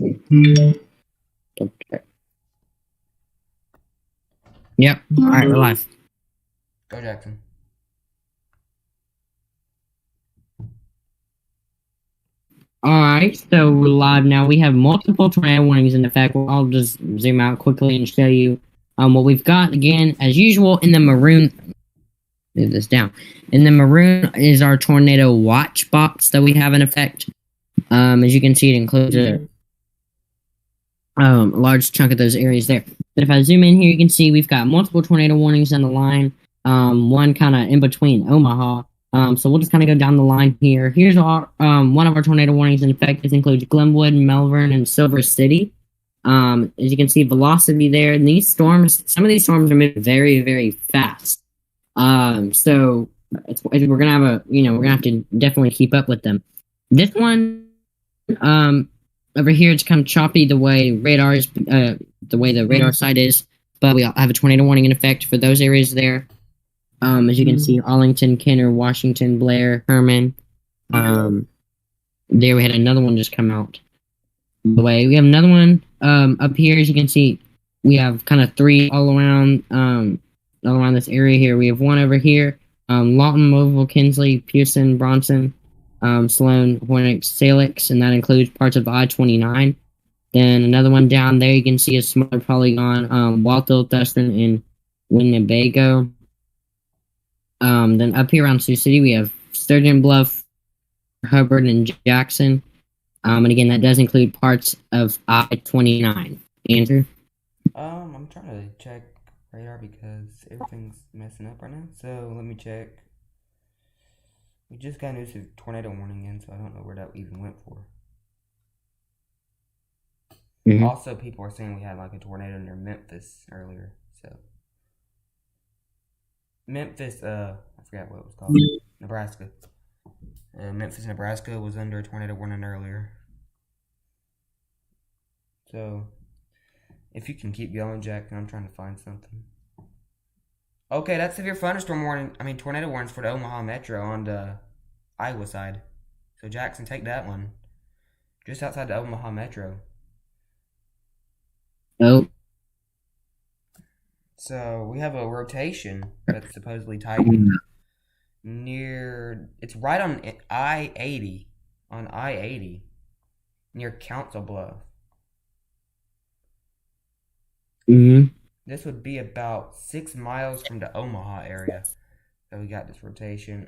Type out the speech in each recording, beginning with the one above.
Okay. Yep. All right, we're live. Go, Jackson. All right, so we're live now. We have multiple tornado warnings in effect. I'll just zoom out quickly and show you what we've got. Again, as usual, in the maroon. Move this down. In the maroon is our tornado watch box that we have in effect. As you can see, it includes a large chunk of those areas there. But if I zoom in here, you can see we've got multiple tornado warnings on the line. One kind of in between Omaha. So we'll just kind of go down the line here. Here's our one of our tornado warnings in effect. This includes Glenwood, Melbourne, and Silver City. As you can see, velocity there. And these storms, some of these storms are moving very, very fast. So we're gonna have we're gonna have to definitely keep up with them. This one, over here, it's kind of choppy the way the way the radar side is, but we have a tornado warning in effect for those areas there. As you can see, Arlington, Kenner, Washington, Blair, Herman. There we had another one just come out. The way we have another one up here, as you can see, we have kind of three all around this area here. We have one over here, Lawton, Moville, Kinsley, Pearson, Bronson, Sloan, Hornick, Salix, and that includes parts of I-29. Then another one down there, you can see a smaller polygon, Walthall, Thurston, and Winnebago. Then up here around Sioux City, we have Sturgeon Bluff, Hubbard, and Jackson. And again, that does include parts of I-29. Andrew? I'm trying to check radar because everything's messing up right now. So let me check. We just got a new tornado warning in, so I don't know where that even went for. Mm-hmm. Also, people are saying we had like a tornado near Memphis earlier. So Memphis, I forgot what it was called. Nebraska. Memphis, Nebraska was under a tornado warning earlier. So if you can keep going, Jack, I'm trying to find something. Okay, that's severe thunderstorm warning. Tornado warnings for the Omaha Metro on the Iowa side. So Jackson, take that one. Just outside the Omaha Metro. Oh. So we have a rotation that's supposedly tightened near. It's right on I-80. On I-80 near Council Bluff. Mm-hmm. This would be about 6 miles from the Omaha area. So we got this rotation.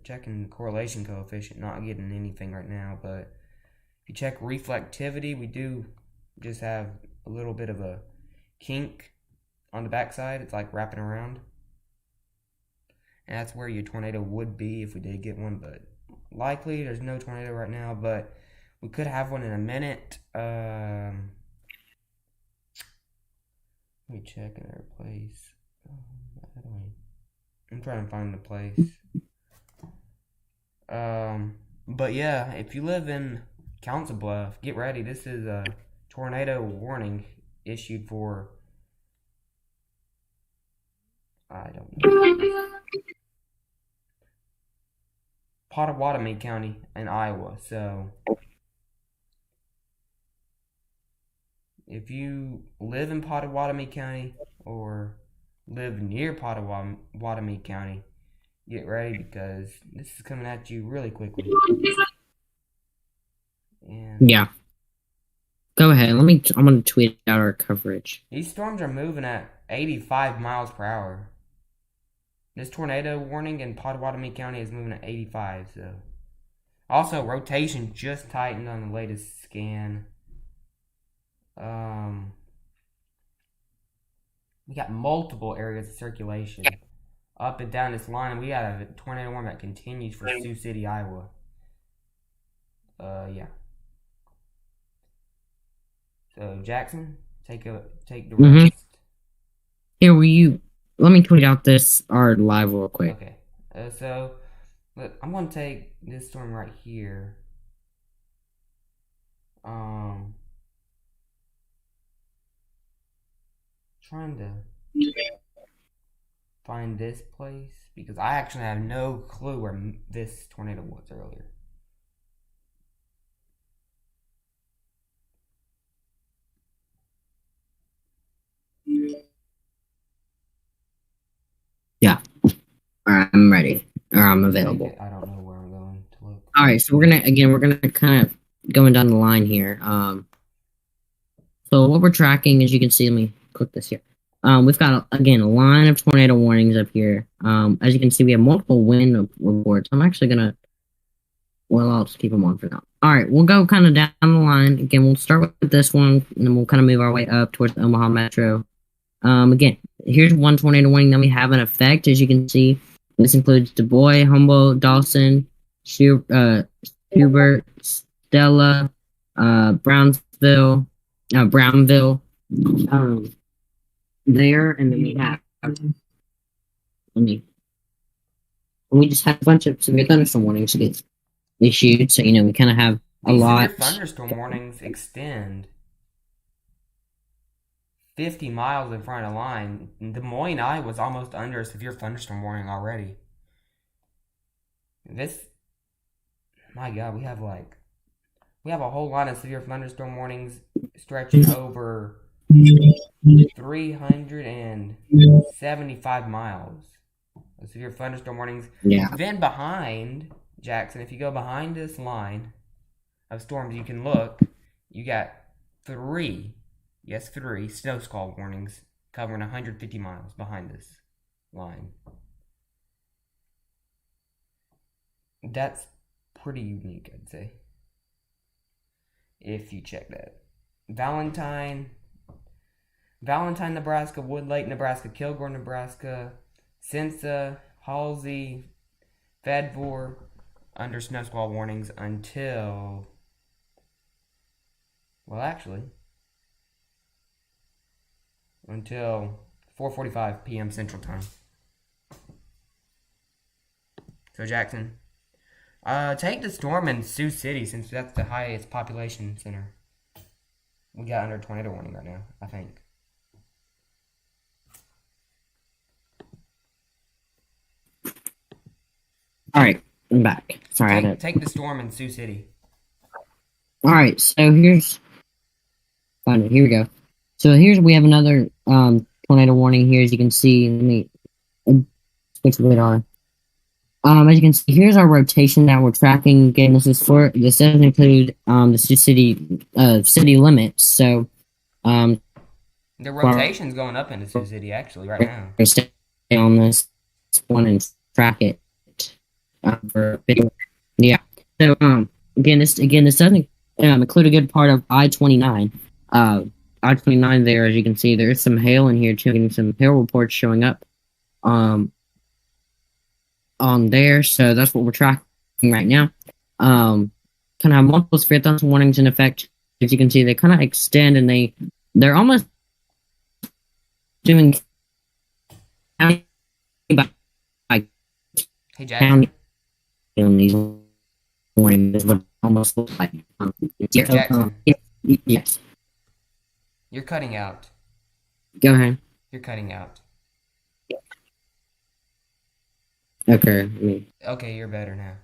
Checking correlation coefficient, not getting anything right now, but if you check reflectivity, we do just have a little bit of a kink on the backside. It's like wrapping around. And that's where your tornado would be if we did get one, but likely there's no tornado right now, but we could have one in a minute. Let me check another place. I'm trying to find the place. But yeah, if you live in Council Bluff, get ready. This is a tornado warning issued for, I don't know, Pottawatomie County in Iowa. So if you live in Pottawatomie County or live near Pottawatomie County, get ready because this is coming at you really quickly. And yeah. Go ahead. I'm going to tweet out our coverage. These storms are moving at 85 miles per hour. This tornado warning in Pottawatomie County is moving at 85. So, also, rotation just tightened on the latest scan. We got multiple areas of circulation up and down this line, and we got a tornado warning that continues for Sioux City, Iowa. Yeah. So Jackson, take the rest. Here, let me tweet out our live real quick. Okay. So I'm gonna take this storm right here. Trying to find this place because I actually have no clue where this tornado was earlier. Yeah. All right, I'm ready. Or I'm Take available. it. I don't know where I'm going to look. All right, so we're gonna kind of going down the line here. So what we're tracking, as you can see, let me click this here. We've got again a line of tornado warnings up here. As you can see, we have multiple wind reports. I'm actually gonna, well, I'll just keep them on for now. All right, we'll go kind of down the line. Again, we'll start with this one, and then we'll kind of move our way up towards the Omaha Metro. Again, here's one tornado warning that we have in effect. As you can see, this includes Du Bois, Humboldt, Dawson, Hubert, Stella, Brownville, there, and then we have, we just had a bunch of severe thunderstorm warnings to get issued, so we kind of have a lot. Severe thunderstorm warnings extend 50 miles in front of the line. Des Moines, Iowa was almost under a severe thunderstorm warning already. My God, we have a whole line of severe thunderstorm warnings stretching over 375 miles of severe thunderstorm warnings. Yeah. Then behind, Jackson, if you go behind this line of storms, you can look, you got three snow squall warnings covering 150 miles behind this line. That's pretty unique, I'd say, if you check that. Valentine, Nebraska, Wood Lake, Nebraska, Kilgore, Nebraska, Cinca, Halsey, Fedvor, under snow squall warnings until, until 4:45 p.m. Central Time. So Jackson, take the storm in Sioux City, since that's the highest population center. We got under tornado warning right now, I think. All right, I'm back. Sorry, take the storm in Sioux City. All right, so here's, find it. Here we go. So we have another tornado warning here. As you can see, let me switch the radar. As you can see, here's our rotation that we're tracking. Again, this doesn't include the city limits. So the rotation's going up into Sioux City actually right now. Stay on this one and track it. Yeah. So again, this doesn't include a good part of I-29. I-29 there, as you can see, there's some hail in here too, and some hail reports showing up on there. So that's what we're tracking right now. Kind of have multiple severe thunderstorm warnings in effect. As you can see, they kind of extend, and they're almost doing county by Hey Jackson. In these warnings, what almost looks like. Jackson. Yes. You're cutting out. Go ahead. You're cutting out. Okay. Okay, you're better now.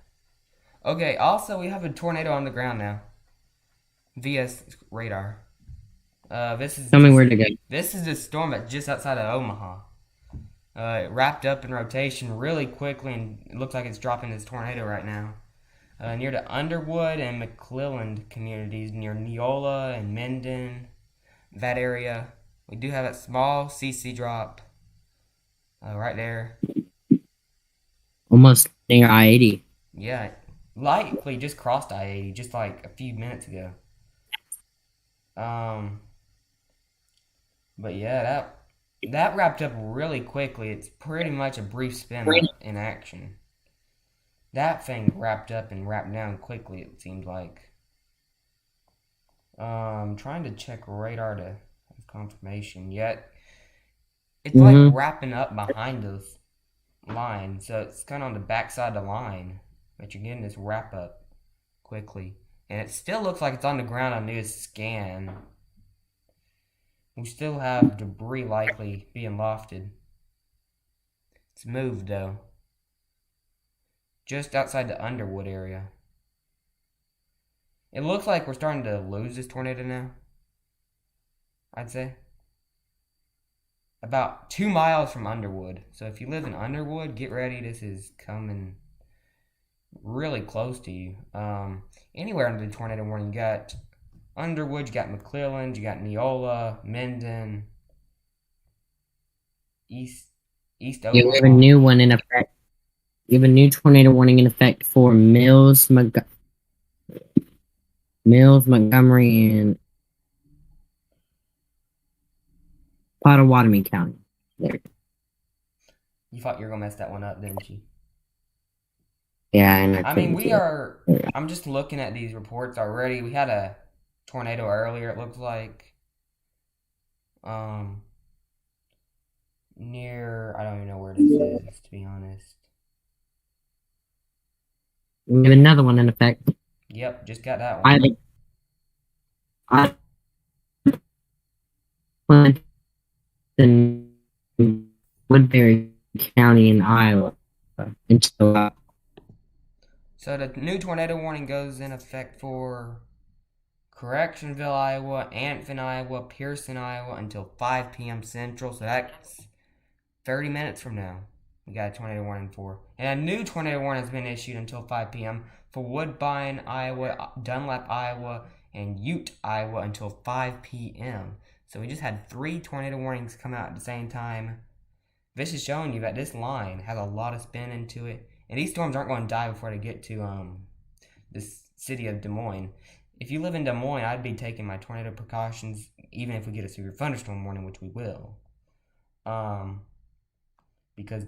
Okay, also we have a tornado on the ground now. Via radar. Tell me where to go. This is the storm that's just outside of Omaha. It wrapped up in rotation really quickly, and it looks like it's dropping this tornado right now. Near the Underwood and McClelland communities, near Neola and Menden, that area. We do have a small CC drop right there. Almost near I-80. Yeah, likely just crossed I-80 just like a few minutes ago. But yeah, that wrapped up really quickly. It's pretty much a brief spin in action. That thing wrapped up and wrapped down quickly, it seemed like. Trying to check radar to have confirmation. Yet it's like wrapping up behind this line, so it's kind of on the back side of the line, but you're getting this wrap up quickly. And it still looks like it's on the ground on this scan. We still have debris likely being lofted. It's moved though. Just outside the Underwood area. It looks like we're starting to lose this tornado now, I'd say. about 2 miles from Underwood. So if you live in Underwood, get ready. This is coming really close to you. Anywhere under the tornado warning, you got Underwood, you got McClellan, you got Neola, Mendon, East Yeah, we have a Omaha. new one in effect. We have a new tornado warning in effect for Mills, Montgomery, and Pottawatomie County. There. You thought you were gonna mess that one up, didn't you? Yeah, and I mean, I'm just looking at these reports already. We had a tornado earlier. It looks like, near. I don't even know where this is, to be honest. We have another one in effect. Yep, just got that one. I went in Woodbury County in Iowa. So the new tornado warning goes in effect for Correctionville, Iowa, Anfin, Iowa, Pearson, Iowa until 5 p.m. Central. So that's 30 minutes from now. We got a tornado warning for. And a new tornado warning has been issued until 5 p.m. for Woodbine, Iowa, Dunlap, Iowa, and Ute, Iowa until 5 p.m. So we just had 3 tornado warnings come out at the same time. This is showing you that this line has a lot of spin into it. And these storms aren't going to die before they get to this city of Des Moines. If you live in Des Moines, I'd be taking my tornado precautions, even if we get a severe thunderstorm warning, which we will. Because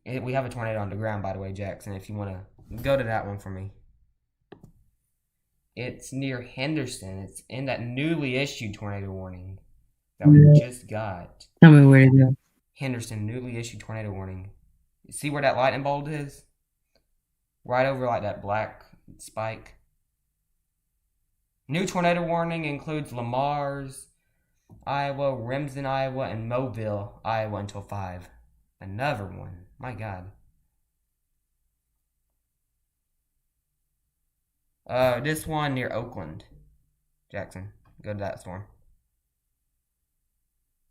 we have a tornado on the ground, by the way, Jackson, if you want to go to that one for me. It's near Henderson. It's in that newly issued tornado warning that we just got. Tell me where to go. Henderson, newly issued tornado warning. You see where that lightning bolt is? Right over like that black spike. New tornado warning includes Lamar's, Iowa, Remsen, Iowa, and Mobile, Iowa until 5. Another one. My God. This one near Oakland. Jackson, go to that storm.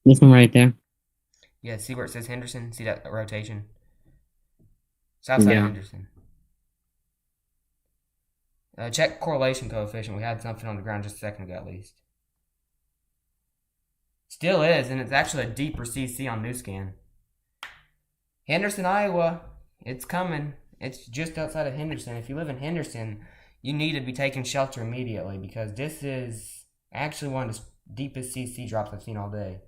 This one right there. Yeah, see where it says Henderson? See that rotation? South side of Henderson. Check correlation coefficient. We had something on the ground just a second ago at least. Still is, and it's actually a deeper CC on NewScan. Henderson, Iowa. It's coming. It's just outside of Henderson. If you live in Henderson, you need to be taking shelter immediately because this is actually one of the deepest CC drops I've seen all day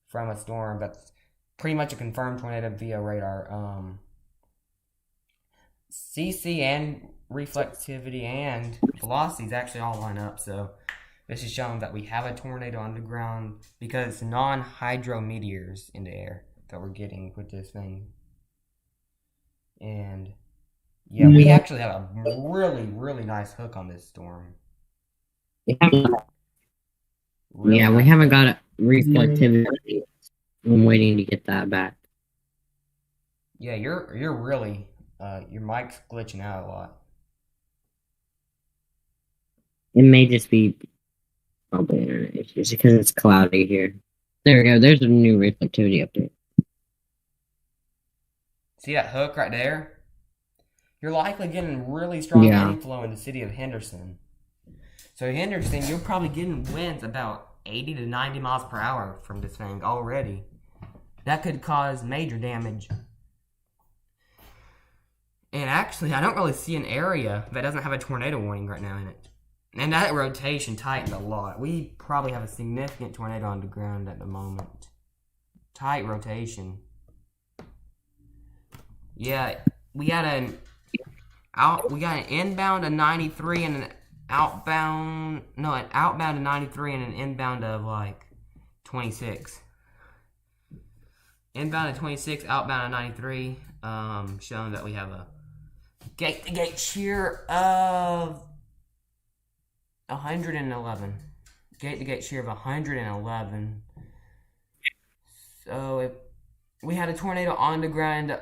from a storm. That's pretty much a confirmed tornado via radar. CC and reflectivity and velocities actually all line up, so this is showing that we have a tornado underground because it's non-hydro meteors in the air that we're getting with this thing. And yeah, we actually have a really, really nice hook on this storm. We haven't got a reflectivity. I'm waiting to get that back. Yeah, you're really your mic's glitching out a lot. It may just be probably internet issues because it's cloudy here. There we go. There's a new reflectivity update. See that hook right there? You're likely getting really strong inflow in the city of Henderson. So Henderson, you're probably getting winds about 80 to 90 miles per hour from this thing already. That could cause major damage. And actually, I don't really see an area that doesn't have a tornado warning right now in it. And that rotation tightened a lot. We probably have a significant tornado on the ground at the moment. Tight rotation. Yeah, we got an inbound of 93 and an outbound of 93 and an inbound of like 26. Inbound of 26, outbound of 93, showing that we have a gate-to-gate shear of 111. Gate-to-gate shear of 111. So if we had a tornado on the ground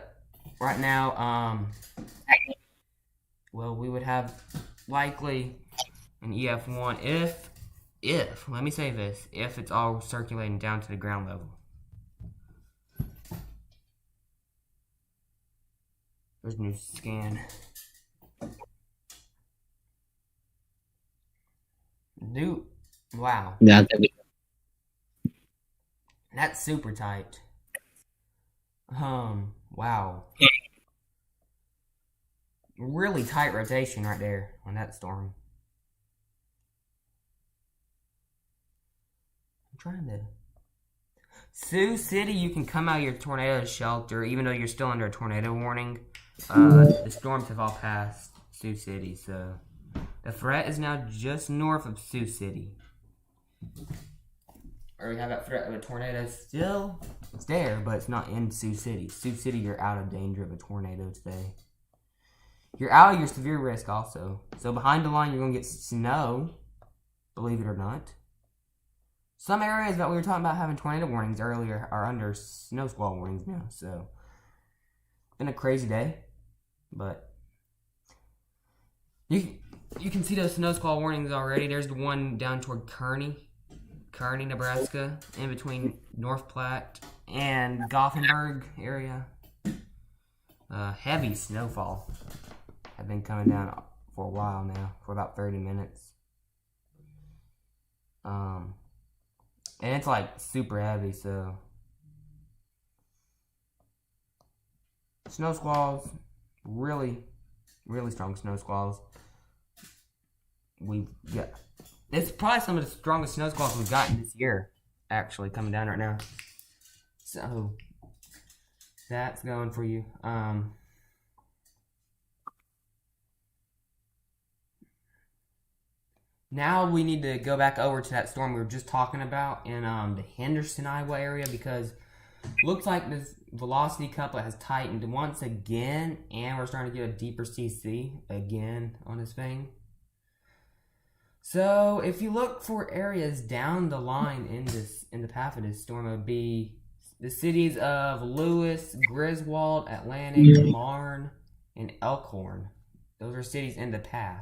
right now, well, we would have likely an EF1 if let me say this, if it's all circulating down to the ground level. There's a new scan. Dude, wow. Yeah, That's super tight. Wow. Really tight rotation right there on that storm. I'm trying to... Sioux City, you can come out of your tornado shelter, even though you're still under a tornado warning. The storms have all passed Sioux City, so... The threat is now just north of Sioux City. Or we have that threat of a tornado still. It's there, but it's not in Sioux City. Sioux City, you're out of danger of a tornado today. You're out of your severe risk also. So behind the line, you're going to get snow, believe it or not. Some areas that we were talking about having tornado warnings earlier are under snow squall warnings now. So, been a crazy day, but you can see those snow squall warnings already. There's the one down toward Kearney, Nebraska, in between North Platte and Gothenburg area. Heavy snowfall have been coming down for a while now, for about 30 minutes. And it's like super heavy, so snow squalls, really, really strong snow squalls. It's probably some of the strongest snow squalls we've gotten this year, actually, coming down right now. So, that's going for you. Now we need to go back over to that storm we were just talking about in the Henderson, Iowa area, because looks like this velocity couplet has tightened once again, and we're starting to get a deeper CC again on this thing. So if you look for areas down the line in the path of this storm, it would be the cities of Lewis, Griswold, Atlantic, Marne, and Elkhorn. Those are cities in the path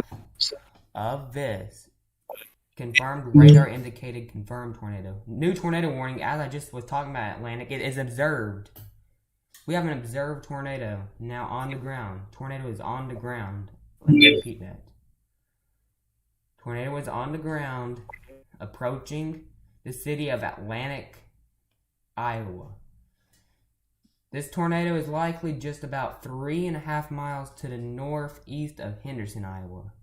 of this confirmed radar indicated confirmed tornado. New tornado warning, as I just was talking about Atlantic, it is observed. We have an observed tornado now on the ground. Tornado is on the ground. Let me repeat that. Tornado is on the ground, approaching the city of Atlantic, Iowa. This tornado is likely just about 3.5 miles to the northeast of Henderson, Iowa.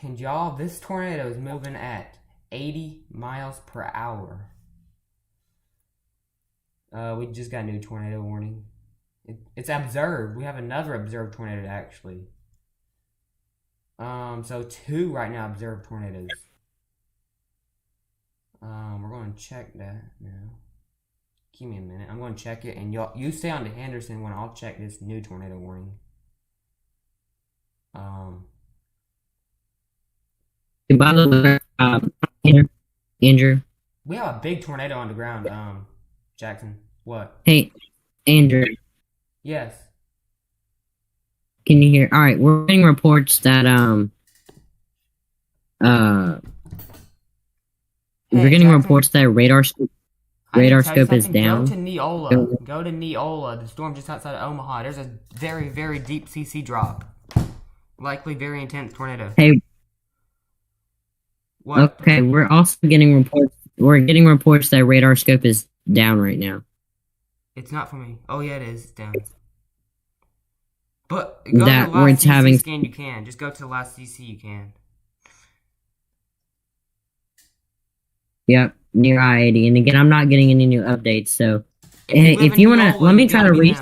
And y'all, this tornado is moving at 80 miles per hour. We just got a new tornado warning. It's observed. We have another observed tornado, actually. So 2 right now observed tornadoes. We're going to check that now. Give me a minute. I'm going to check it, and you stay on to Henderson when I'll check this new tornado warning. By the way, Andrew. We have a big tornado on the ground, Jackson. What? Hey, Andrew. Yes. Can you hear? All right, we're getting reports that we're getting reports that radar scope is down. Go to Neola. Go to Neola. The storm just outside of Omaha. There's a very, very deep CC drop. Likely very intense tornado. Hey. What? Okay, we're also getting reports. We're getting reports that radar scope is down right now. It's not for me. Oh yeah, it is. It's down. But go that to the last CC having scan you can. Just go to the last CC you can. Yep, near I-80. And again, I'm not getting any new updates. So if you want to, let me try to read.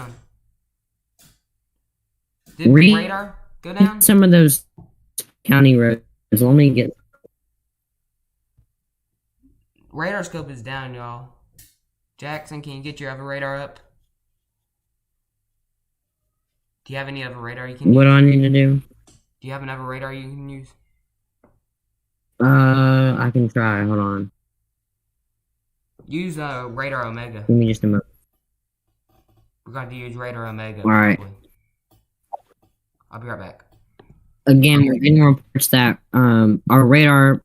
Did the radar go down? Some of those county roads. Let me get. Radar scope is down, y'all. Jackson, can you get your other radar up? Do you have any other radar you can use? What do I need to do? Do you have another radar you can use? I can try. Hold on. Use Radar Omega. Give me just a moment. We're going to use Radar Omega. All right. I'll be right back. Again, we're getting reports that our radar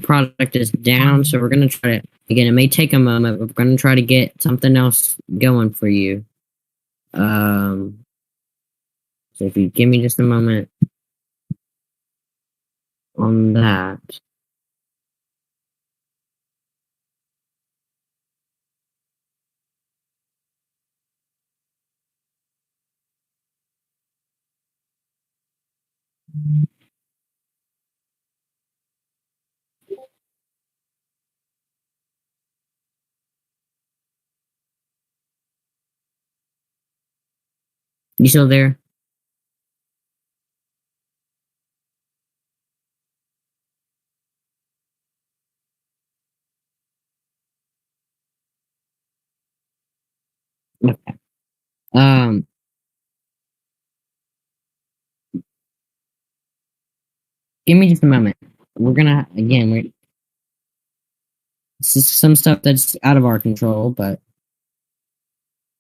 product is down, so we're going to try to, again, it may take a moment, but we're going to try to get something else going for you. So if you give me just a moment on that. You still there? Okay. Give me just a moment. We're gonna again. This is some stuff that's out of our control, but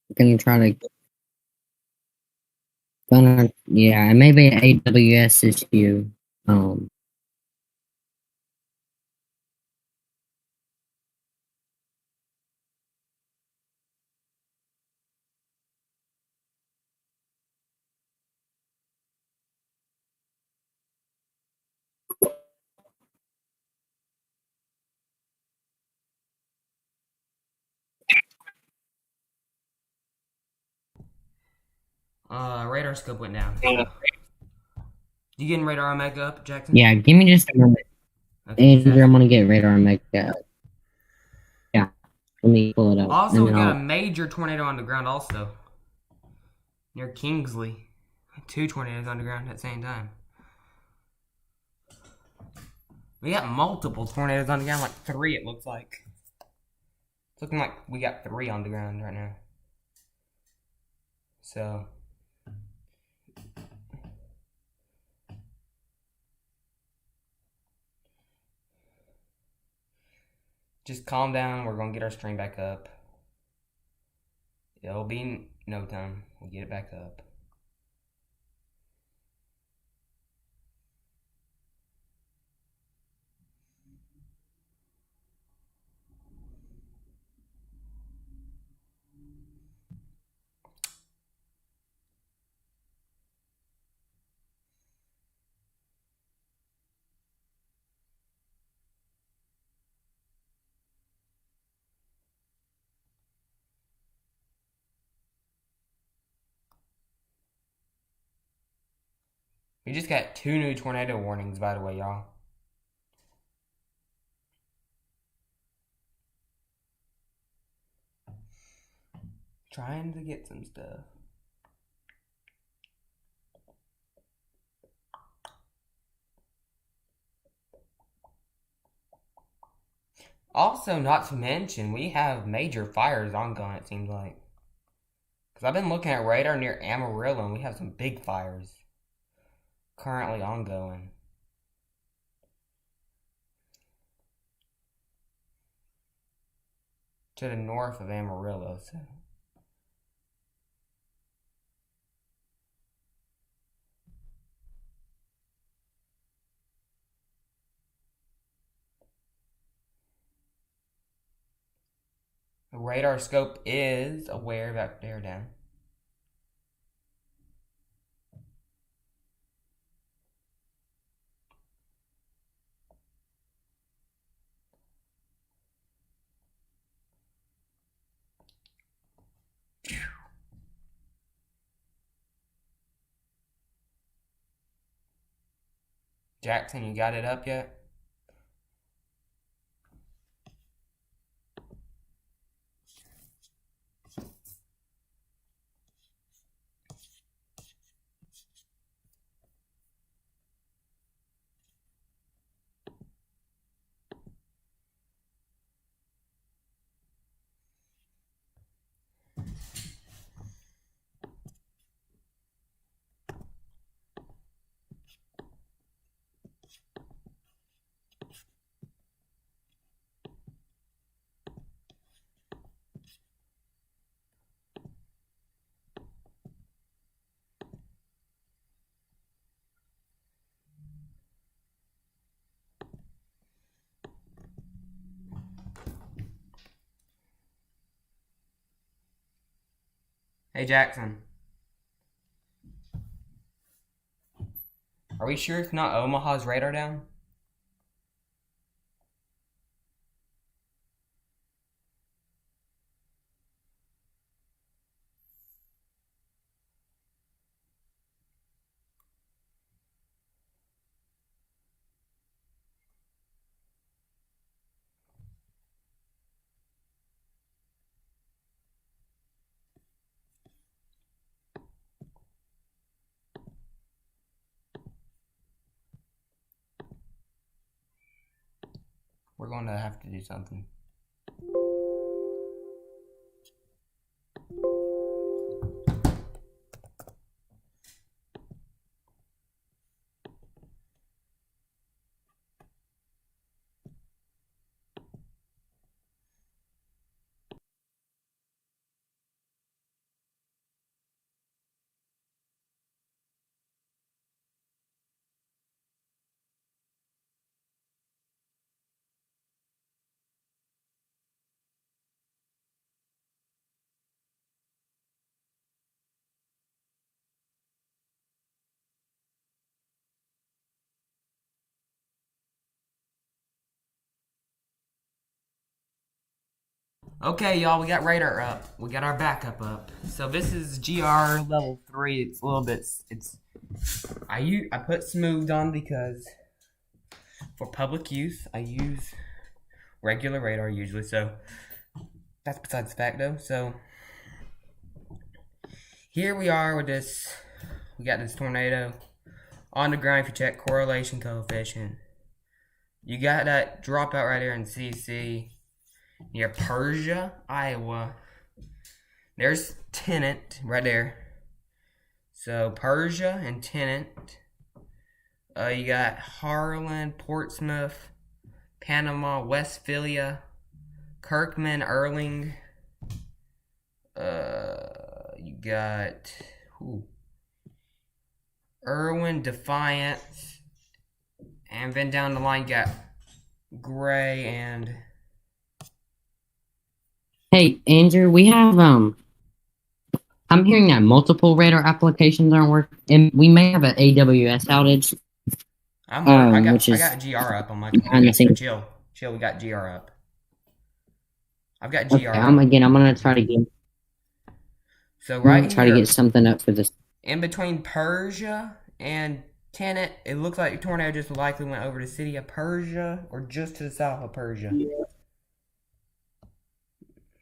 we're gonna try to. Yeah, maybe an AWS issue. Um. Radar scope went down. So. You getting radar Omega up, Jackson? Yeah, give me just a moment. Okay, Andrew, I'm gonna get radar Omega. Yeah, let me pull it up. Also, we got a major tornado on the ground also. Near Kingsley. 2 tornadoes on the ground at the same time. We got multiple tornadoes on the ground, like 3 it looks like. It's looking like we got 3 on the ground right now. So. Just calm down, we're gonna get our stream back up. It'll be no time, we'll get it back up. We just got 2 new tornado warnings, by the way, y'all. Trying to get some stuff. Also, not to mention, we have major fires ongoing, it seems like. Because I've been looking at radar near Amarillo, and we have some big fires currently ongoing. To the north of Amarillo, so. The radar scope is aware about they're down. Jackson, you got it up yet? Hey, Jackson. Are we sure it's not Omaha's radar down? We're going to have to do something. Okay, y'all, we got radar up. We got our backup up. So this is GR level 3. It's a little bit. I put smooth on because for public use, I use regular radar usually. So that's besides the fact, though. So here we are with this. We got this tornado on the ground. If you check correlation coefficient, you got that dropout right here in CC. Near Persia, Iowa. There's Tennant right there. So Persia and Tennant. You got Harlan, Portsmouth, Panama, Westphalia, Kirkman, Erling. You got Irwin, Defiance, and then down the line you got Gray and. Hey, Andrew, we have I'm hearing that multiple radar applications aren't working, and we may have an AWS outage. I got GR up on my computer. Chill. We got GR up. I've got GR. Okay, I'm gonna try to get. So right here, try to get something up for this. In between Persia and Tennant, it looks like the tornado just likely went over the city of Persia or just to the south of Persia. Yeah.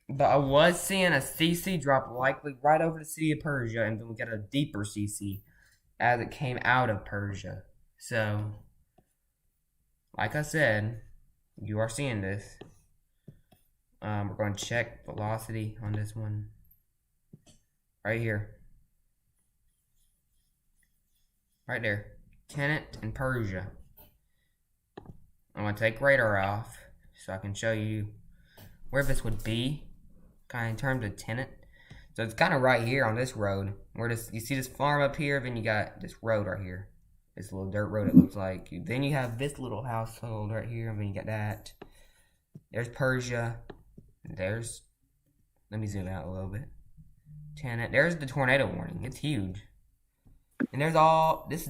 But I was seeing a CC drop likely right over the city of Persia, and then we got a deeper CC as it came out of Persia. So, like I said, you are seeing this. We're going to check velocity on this one. Right here. Right there. Tennant and Persia. I'm going to take radar off so I can show you where this would be. Kind of in terms of Tennant. So it's kind of right here on this road. Where this, you see this farm up here, then you got this road right here. This little dirt road it looks like. Then you have this little household right here, and then you got that. There's Persia. There's, let me zoom out a little bit. Tennant. There's the tornado warning. It's huge. And there's all, this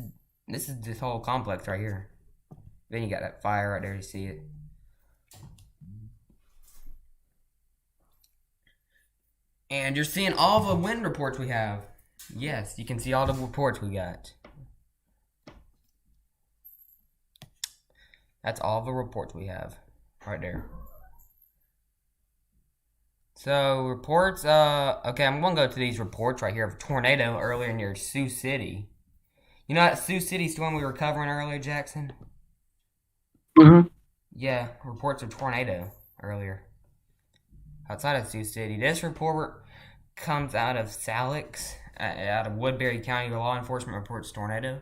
is this whole complex right here. Then you got that fire right there, you see it. And you're seeing all the wind reports we have. Yes, you can see all the reports we got. That's all the reports we have. Right there. So, reports, okay, I'm going to go to these reports right here of tornado earlier near Sioux City. You know that Sioux City storm we were covering earlier, Jackson? Mm-hmm. Yeah, reports of tornado earlier. Outside of Sioux City. This report comes out of Salix, out of Woodbury County. The law enforcement reports tornado.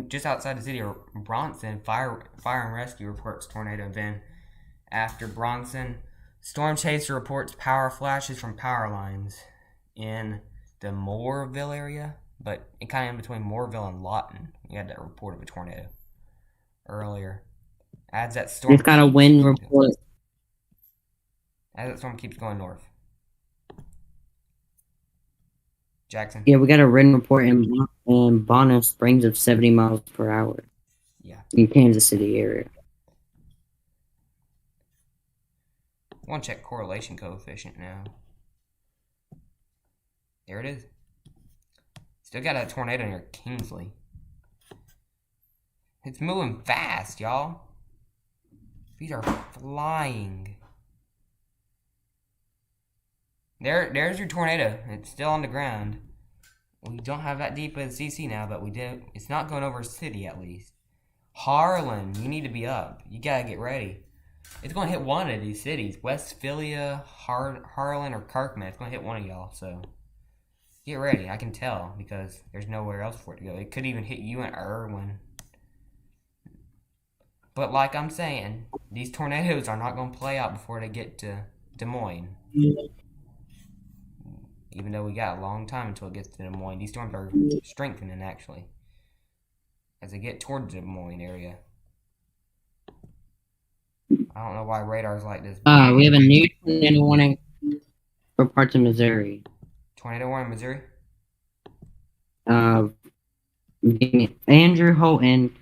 Just outside the city of Bronson, fire and rescue reports tornado. Then, after Bronson, Storm Chaser reports power flashes from power lines in the Mooreville area, but kind of in between Mooreville and Lawton. We had that report of a tornado earlier. Adds that storm. We've got a wind report. As that storm keeps going north. Jackson. Yeah, we got a written report in Bonner Springs of 70 miles per hour. Yeah. In Kansas City area. I want to check correlation coefficient now. There it is. Still got a tornado near Kingsley. It's moving fast, y'all. These are flying. There's your tornado. It's still on the ground. We don't have that deep of a CC now, but we do. It's not going over a city at least. Harlan, you need to be up. You gotta get ready. It's gonna hit one of these cities. Westphalia, Harlan, or Kirkman. It's gonna hit one of y'all, so get ready. I can tell because there's nowhere else for it to go. It could even hit you in Irwin. But like I'm saying, these tornadoes are not gonna play out before they get to Des Moines. Even though we got a long time until it gets to Des Moines. These storms are strengthening, actually, as they get towards the Des Moines area. I don't know why radar's like this. We have a new tornado warning for parts of Missouri. Tornado warning, Missouri? Andrew, Holton,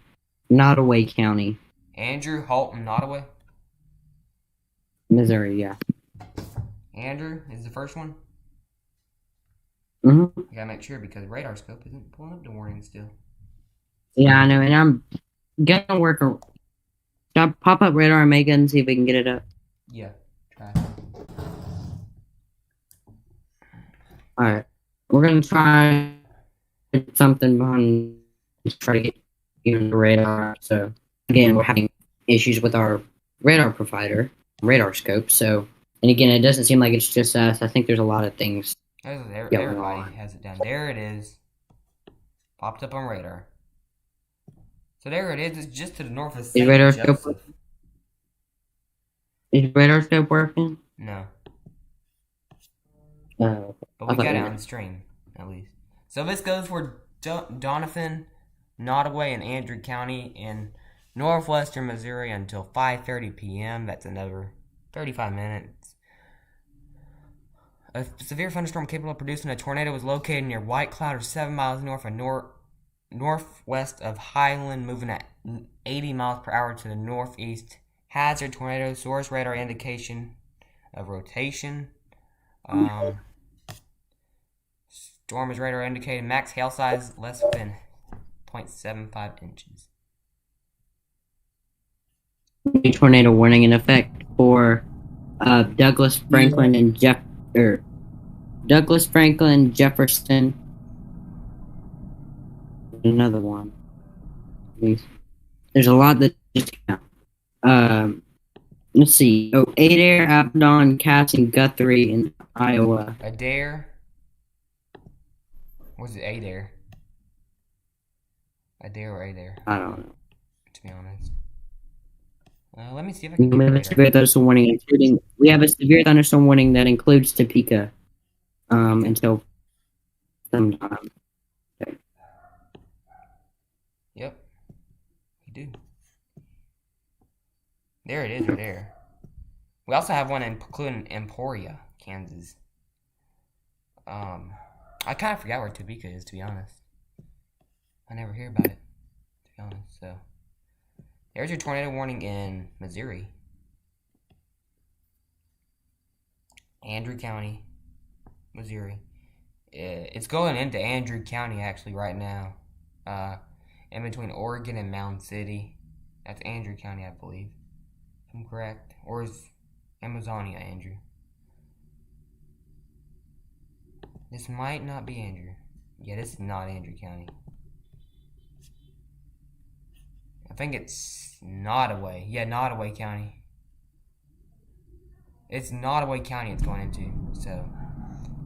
Nottoway County. Andrew, Holton, Nottoway? Missouri, yeah. Andrew is the first one? Mm-hmm. I gotta make sure because radar scope isn't pulling up the warning still. Yeah, I know, and I'm gonna work a pop up radar and make it and see if we can get it up. Yeah, try. Alright. We're gonna try something behind try to get even the radar. So again, we're having issues with our radar provider, radar scope. So and again, it doesn't seem like it's just us. I think there's a lot of things. Everybody has it down. There it is. Popped up on radar. So there it is. It's just to the north of St. Joseph. Is radar scope working? No. But we got it on stream, at least. So this goes for Doniphan, Nottoway, and Andrew County in northwestern Missouri until 5:30 p.m. That's another 35 minutes. A severe thunderstorm capable of producing a tornado was located near White Cloud, or 7 miles north and northwest of Highland, moving at 80 miles per hour to the northeast. Hazard tornado source radar indication of rotation. Storm is radar indicated max hail size less than 0.75 inches. Tornado warning in effect for Douglas Franklin and Douglas Franklin, Jefferson. Another one. There's a lot that just count. Let's see. Oh, Adair, Abaddon, Cass, and Guthrie in Iowa. Adair. Was it Adair? Adair or Adair? I don't know. To be honest. Let me see if I can. We have a severe thunderstorm warning, we have a severe thunderstorm warning that includes Topeka. Until sometime. Okay. Yep. You do. There it is, right there. We also have one including Emporia, Kansas. I kind of forgot where Topeka is, to be honest. I never hear about it, to be honest. So, there's your tornado warning in Missouri. Andrew County, Missouri. It's going into Andrew County, actually, right now. In between Oregon and Mound City. That's Andrew County, I believe. If I'm correct. Or is Amazonia, Andrew? This might not be Andrew. Yeah, this is not Andrew County. I think it's Nottoway. Yeah, Nottoway County. It's Nottoway County it's going into. So,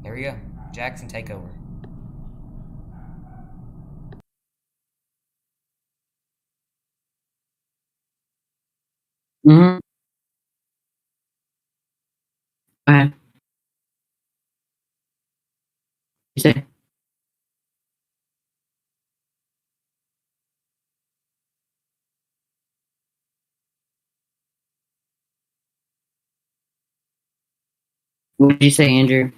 there we go. Jackson, take over. Mm-hmm. Okay. You say? What did you say, Andrew?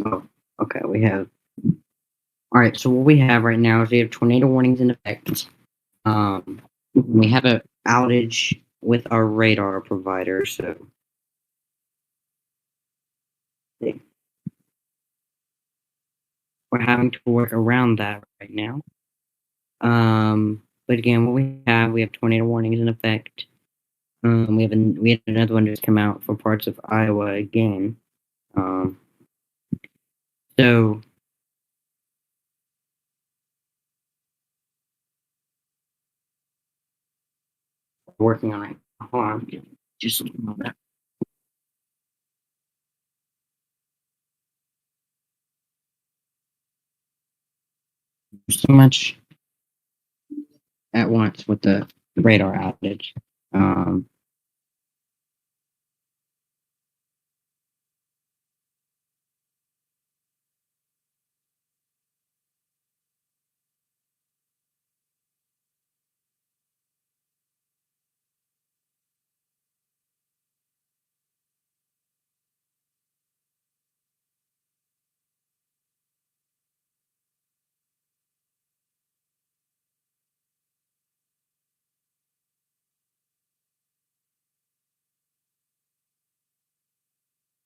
Oh, okay, we have. Alright, so what we have right now is we have tornado warnings in effect. We have an outage with our radar provider, so we're having to work around that right now. But again, what we have tornado warnings in effect. We had another one just come out for parts of Iowa again. So working on it. Hold on, just a moment. So much at once with the radar outage.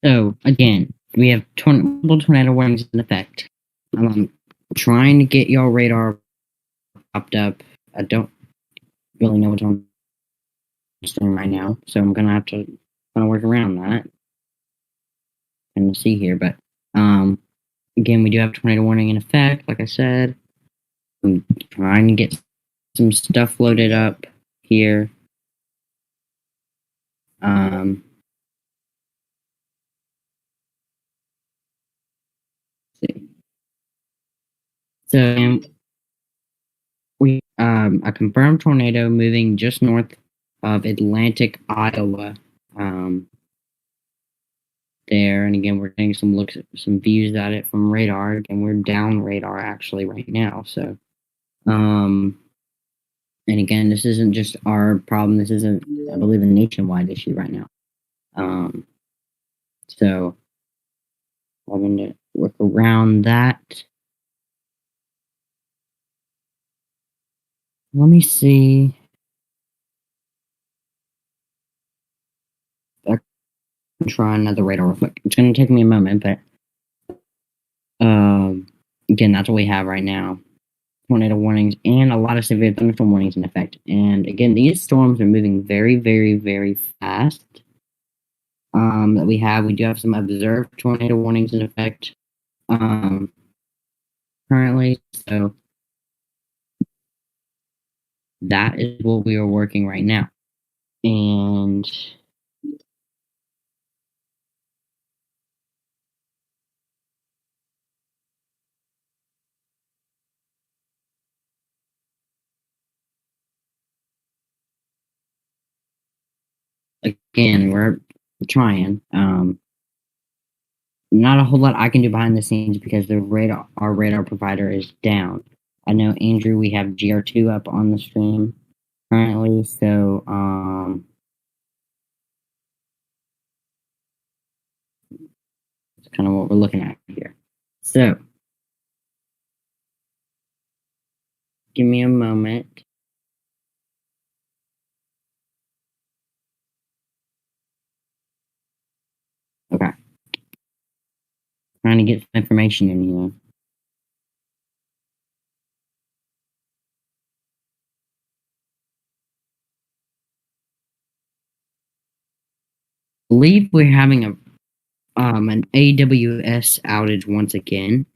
So again, we have multiple tornado warnings in effect. I'm trying to get your radar popped up. I don't really know what's on the screen right now, so I'm gonna have to kind of work around that and see here. But again, we do have tornado warning in effect. Like I said, I'm trying to get some stuff loaded up here. See. So we a confirmed tornado moving just north of Atlantic, Iowa. There, and again, we're getting some views at it from radar, and we're down radar actually right now. So, and again, this isn't just our problem. This isn't, I believe, a nationwide issue right now. So I'm going to work around that. Let me see. I can try another radar real quick. It's going to take me a moment, but again, that's what we have right now. Tornado warnings and a lot of severe thunderstorm warnings in effect. And again, these storms are moving very, very, very fast. That we do have some observed tornado warnings in effect currently. So that is what we are working right now. And again, we're trying. Not a whole lot I can do behind the scenes because our radar provider is down. I know, Andrew, we have GR2 up on the stream currently, so that's kind of what we're looking at here. So give me a moment. Okay. Trying to get some information in here. I believe we're having an AWS outage once again.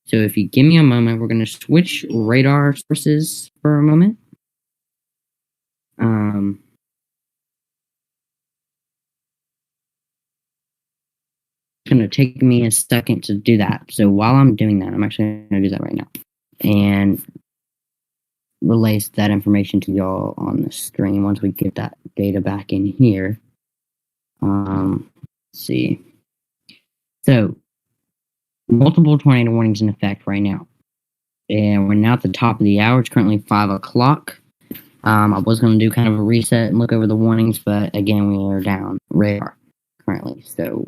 So if you give me a moment, we're going to switch radar sources for a moment. It's going to take me a second to do that. So while I'm doing that, I'm actually going to do that right now and relay that information to y'all on the stream once we get that data back in here. Let's see. So multiple tornado warnings in effect right now. And we're now at the top of the hour. It's currently 5 o'clock. I was going to do kind of a reset and look over the warnings, but again, we are down radar currently. So,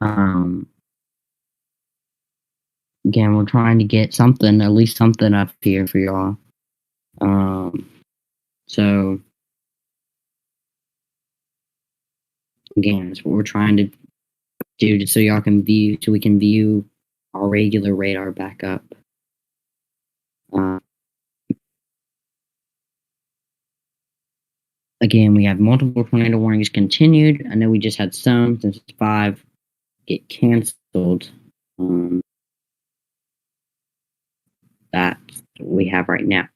Um, Again, we're trying to get something, at least something up here for y'all. So again, that's what we're trying to do, just so y'all can view, so we can view our regular radar back up. Again, we have multiple tornado warnings continued. I know we just had some, since 5 get canceled. That's what we have right now.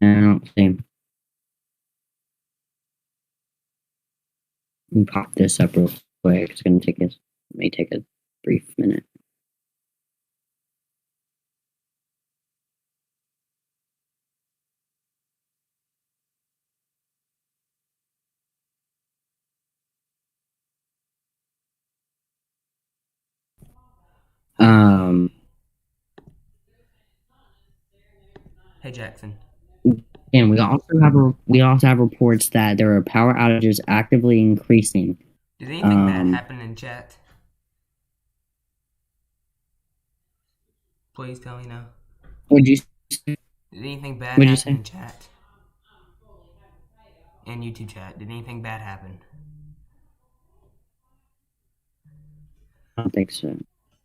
I don't see. Let me pop this up real quick. It's going to take us, may take a brief minute. Hey, Jackson. And we also have reports that there are power outages actively increasing. Did anything bad happen in chat? Please tell me now. What'd you say? Did anything bad happen in chat? In YouTube chat, did anything bad happen? I don't think so.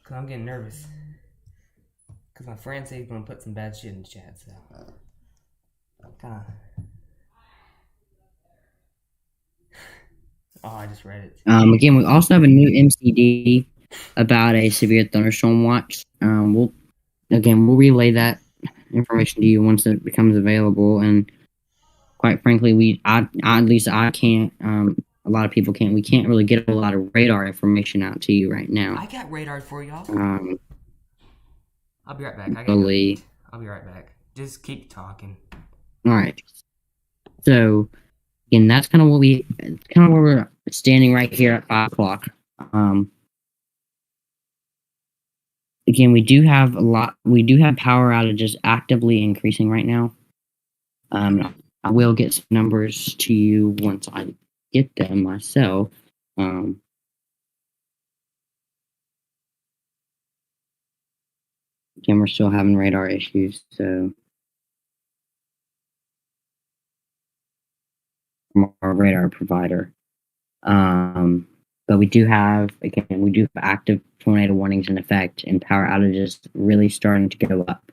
Cause I'm getting nervous. Cause my friend said he's gonna put some bad shit in the chat, so kinda. Oh, I just read it. Again, we also have a new MCD about a severe thunderstorm watch. We'll relay that information to you once it becomes available. And quite frankly, at least I can't. A lot of people can't. We can't really get a lot of radar information out to you right now. I got radar for y'all. I'll be right back. I'll be right back. Just keep talking. All right. So, again, that's kind of where we're standing right here at 5 o'clock. Again, we do have power outages actively increasing right now. I will get some numbers to you once I get them myself. Again, we're still having radar issues, so from our radar provider. But we do have active tornado warnings in effect, and power outages really starting to go up.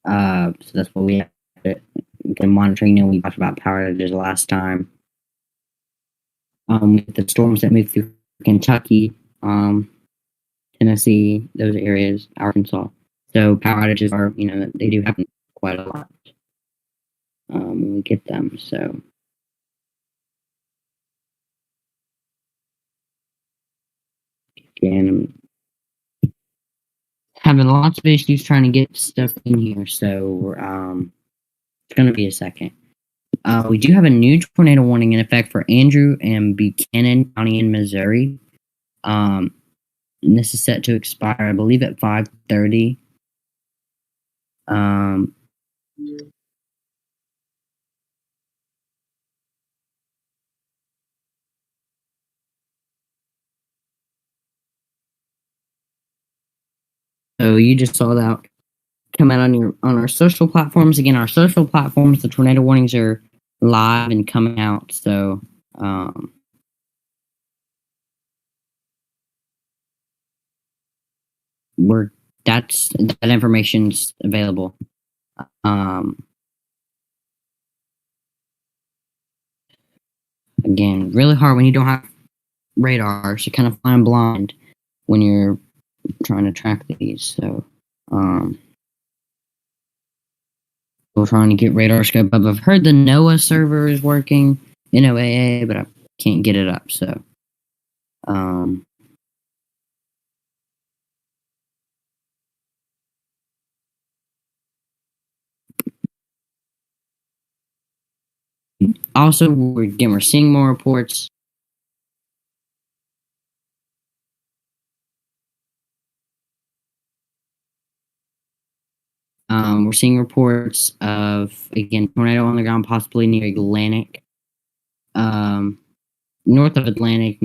So that's what we have to monitor. We talked about power outages last time. With the storms that moved through Kentucky, Tennessee, those areas, Arkansas. So power outages are, they do happen quite a lot when we get them. So again, I'm having lots of issues trying to get stuff in here. So it's going to be a second. We do have a new tornado warning in effect for Andrew and Buchanan County in Missouri. And this is set to expire, I believe, at 5:30. So you just saw that come out on our social platforms. Again, our social platforms, the tornado warnings are live and coming out. So that information's available. Again, really hard when you don't have radar, so kind of flying blind when you're trying to track these. So we're trying to get radar scope up. I've heard the NOAA server is working, NOAA, but I can't get it up. So also, we're seeing more reports. We're seeing reports of, again, tornado on the ground, possibly near Atlantic. north of Atlantic,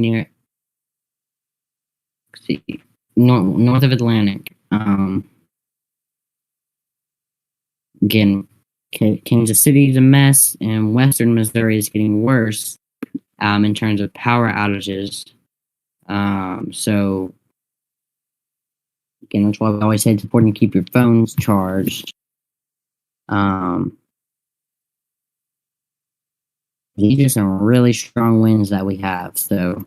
north of Atlantic. Again, Kansas City is a mess, and western Missouri is getting worse in terms of power outages. So, again, that's why we always say it's important to keep your phones charged. These are some really strong winds that we have. So,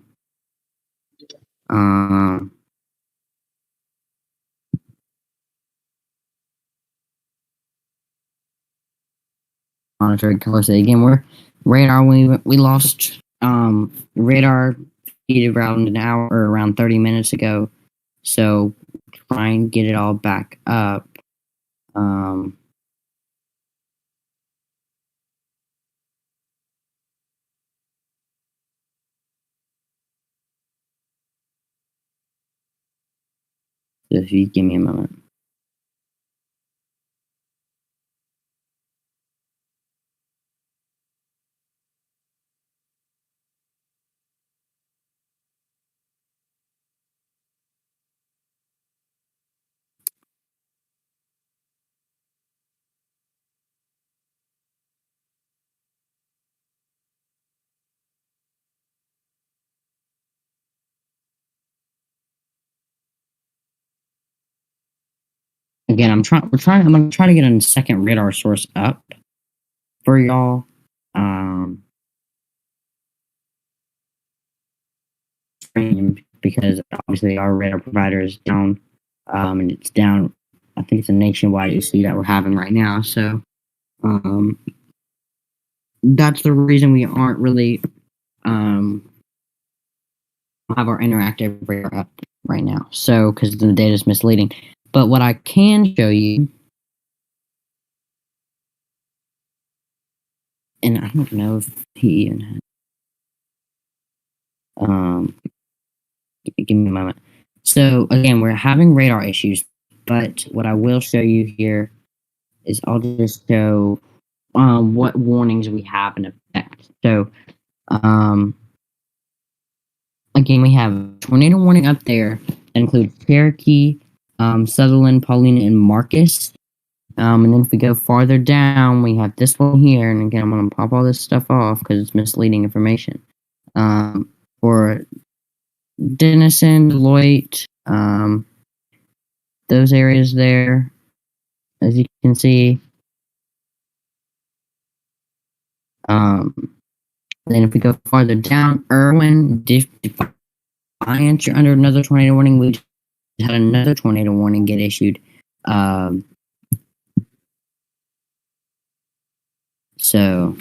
monitored closely. Again, we're radar. We lost radar feed around an hour or around 30 minutes ago. So try and get it all back up. So if you give me a moment. Again, I'm gonna try to get a second radar source up for y'all. Because obviously our radar provider is down, and it's down. I think it's a nationwide issue that we're having right now. So, that's the reason we aren't really have our interactive radar up right now. So, because the data is misleading. But what I can show you, and I don't know if he even has, give me a moment. So again, we're having radar issues, but what I will show you here is I'll just show what warnings we have in effect. So again, we have tornado warning up there that includes Cherokee, Sutherland, Paulina, and Marcus. And then if we go farther down, we have this one here. And again, I'm going to pop all this stuff off because it's misleading information. For Denison, Deloitte, those areas there, as you can see. Then if we go farther down, Irwin, Defiance, you're under another tornado warning. We had another tornado warning get issued. So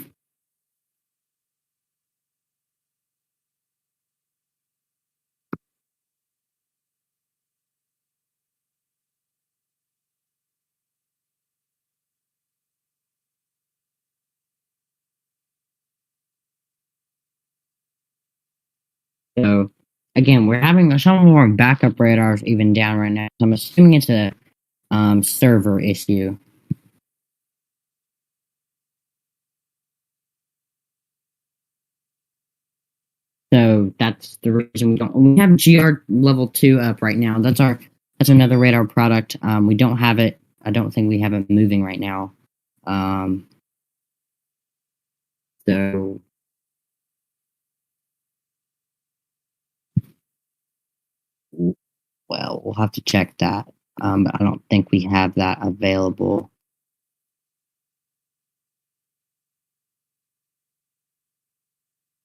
again, we're having some of our backup radars even down right now. So I'm assuming it's a server issue. So that's the reason we have GR level 2 up right now. That's another radar product. We don't have it. I don't think we have it moving right now. So well, we'll have to check that. But I don't think we have that available.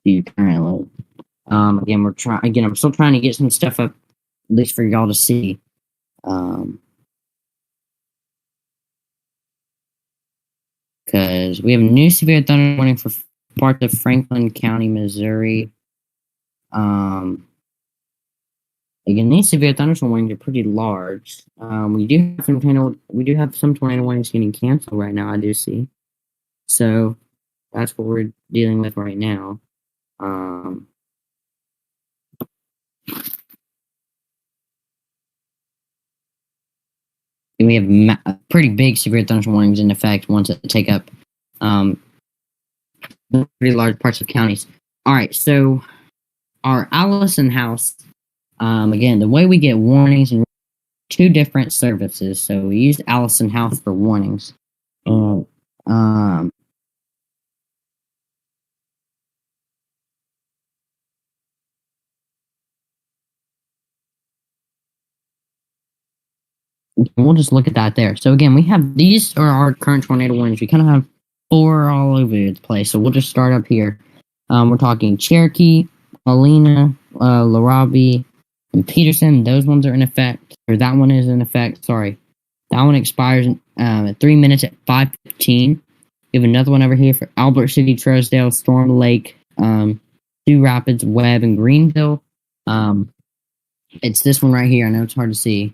Currently. Again, I'm still trying to get some stuff up, at least for y'all to see. Because we have a new severe thunder warning for parts of Franklin County, Missouri. Again, these severe thunderstorm warnings are pretty large. We do have some tornado warnings getting canceled right now. I do see. So that's what we're dealing with right now. We have pretty big severe thunderstorm warnings in effect ones that take up pretty large parts of counties. All right, so our Allison House. Again, the way we get warnings and two different services. So we use Allison House for warnings. Um, we'll just look at that there. So again, we have these are our current tornado warnings. We kind of have 4 all over the place. So we'll just start up here. We're talking Cherokee, Alena, Larabi, and Peterson. Those ones are in effect. Or that one is in effect. Sorry. That one expires at 3 minutes at 5:15. We have another one over here for Albert City, Trousdale, Storm Lake, Sioux Rapids, Webb, and Greenville. It's this one right here. I know it's hard to see.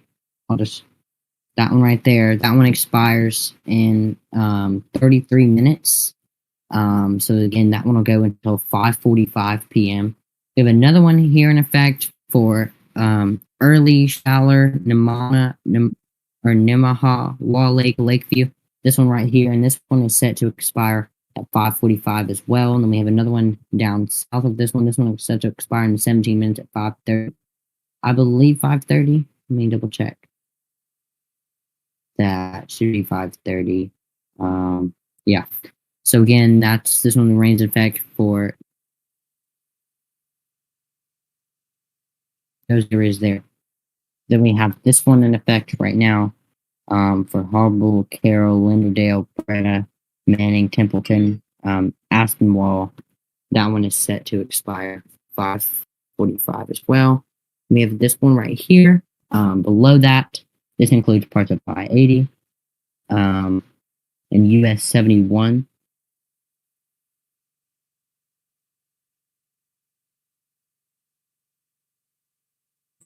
That one right there. That one expires in 33 minutes. So again, that one will go until 5:45 p.m. We have another one here in effect for Early, Schaller, Nemaha, Law Lake, Lakeview. This one right here, and this one is set to expire at 5:45 as well. And then we have another one down south of this one. This one is set to expire in 17 minutes at 5:30. I believe 5:30. Let me double check. That should be 5:30. Yeah. So again, this one remains in effect for those areas there. Then we have this one in effect right now for Harble, Carroll, Linderdale, Breda, Manning, Templeton, Aspinwall. That one is set to expire 5:45 as well. We have this one right here. Below that, this includes parts of I-80 and US 71.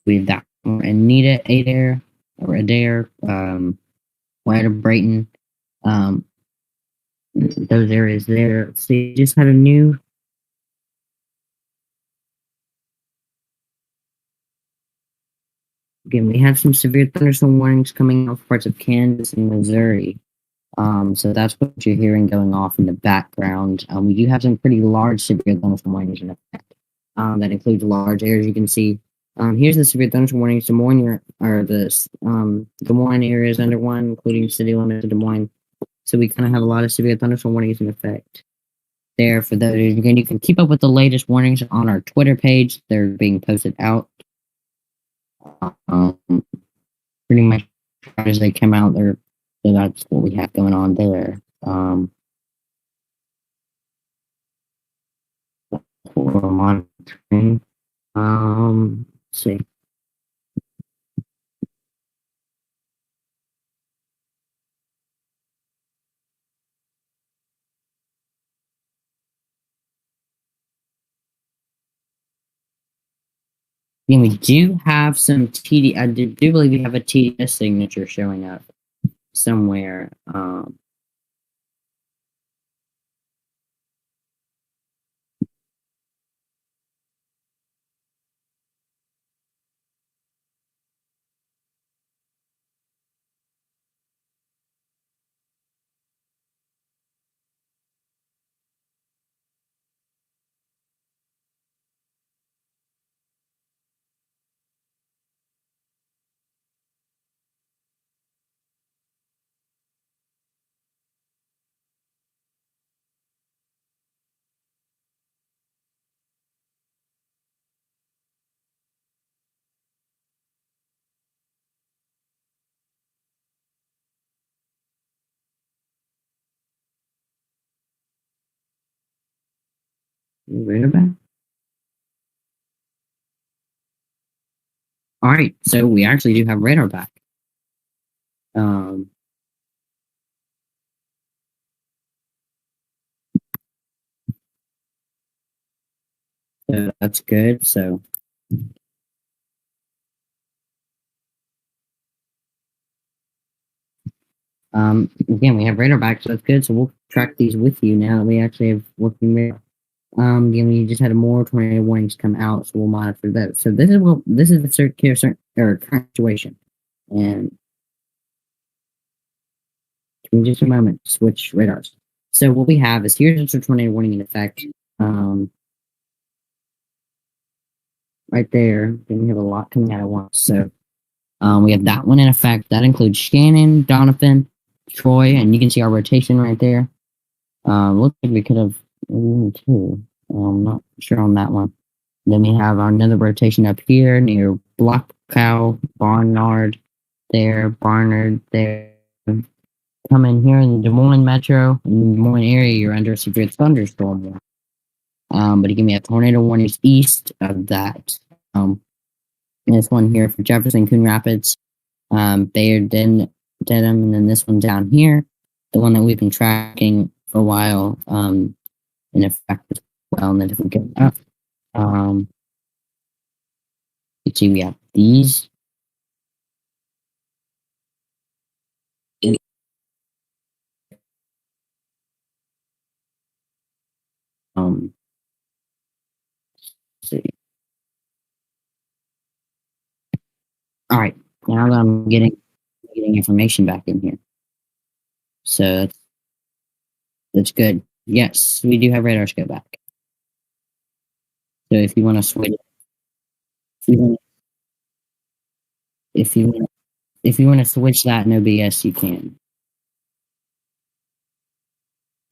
We have that one. Anita, Adair, Wider, Brayton. Those areas there. So you just had a new. Again, we have some severe thunderstorm warnings coming off parts of Kansas and Missouri. So that's what you're hearing going off in the background. We do have some pretty large severe thunderstorm warnings in effect. That includes large areas. You can see. Here's the severe thunderstorm warnings. Des Moines Des Moines area is under one, including city limits of Des Moines. So we kind of have a lot of severe thunderstorm warnings in effect there for those. Again, you can keep up with the latest warnings on our Twitter page. They're being posted out. Pretty much as they come out there. So that's what we have going on there. For monitoring. Let's see. And we do have some TD. I do believe we have a TDS signature showing up somewhere. Radar back. All right, so we actually do have radar back. So that's good. So again, we have radar back, so that's good. So we'll track these with you now that we actually have working radar. Again, we just had more tornado warnings come out, so we'll monitor those. So this is the current situation, and in just a moment, switch radars. So what we have is here's a tornado warning in effect. right there. Then we have a lot coming out at once. So we have that one in effect. That includes Shannon, Donovan, Troy, and you can see our rotation right there. Looks like we could have maybe two. I'm not sure on that one. Then we have another rotation up here near Block Cow, Barnard there, Barnard there. Come in here in the Des Moines metro, in the Des Moines area, you're under severe thunderstorm warning. But he gave me a tornado warnings east of that. And this one here for Jefferson, Coon Rapids, Bayard, Dedham, and then this one down here, the one that we've been tracking for a while, in effect as well. And then if we get up, you see we have these. Let's see. All right, now that I'm getting information back in here, so that's good. Yes, we do have radar scope back. So if you want to switch, if you want to switch that in OBS, you can.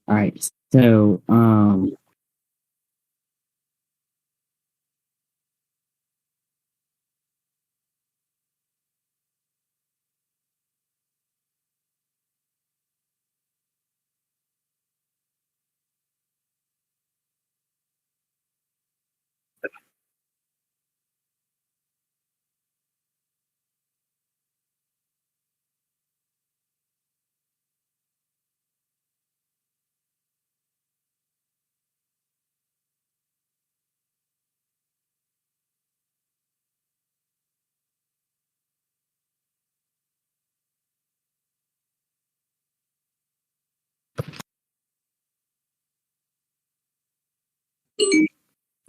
All right, so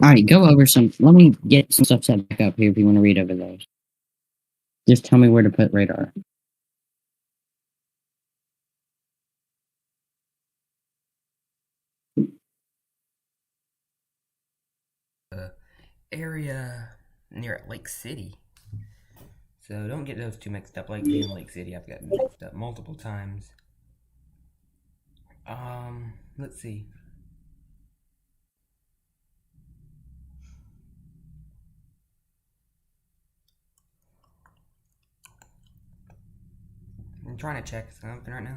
all right, go over some. Let me get some stuff set back up here if you want to read over those. Just tell me where to put radar. Area near Lake City. So don't get those two mixed up. Lake View and Lake City, I've gotten mixed up multiple times. Let's see. I'm trying to check something right now.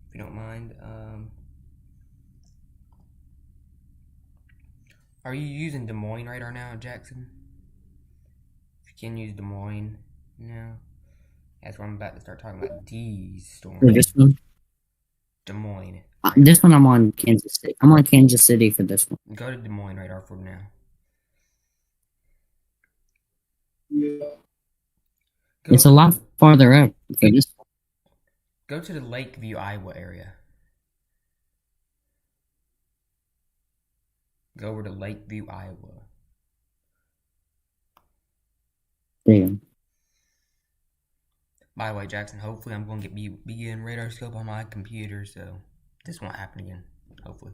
If you don't mind. Are you using Des Moines radar now, Jackson? If you can use Des Moines now. That's where I'm about to start talking about these storms. For this one? Des Moines. This one I'm on Kansas City. I'm on Kansas City for this one. Go to Des Moines radar for now. It's a lot farther up for this one. Go to the Lakeview, Iowa area. Go over to Lakeview, Iowa. There. By the way, Jackson, hopefully I'm going to begin radar scope on my computer, so this won't happen again. Hopefully.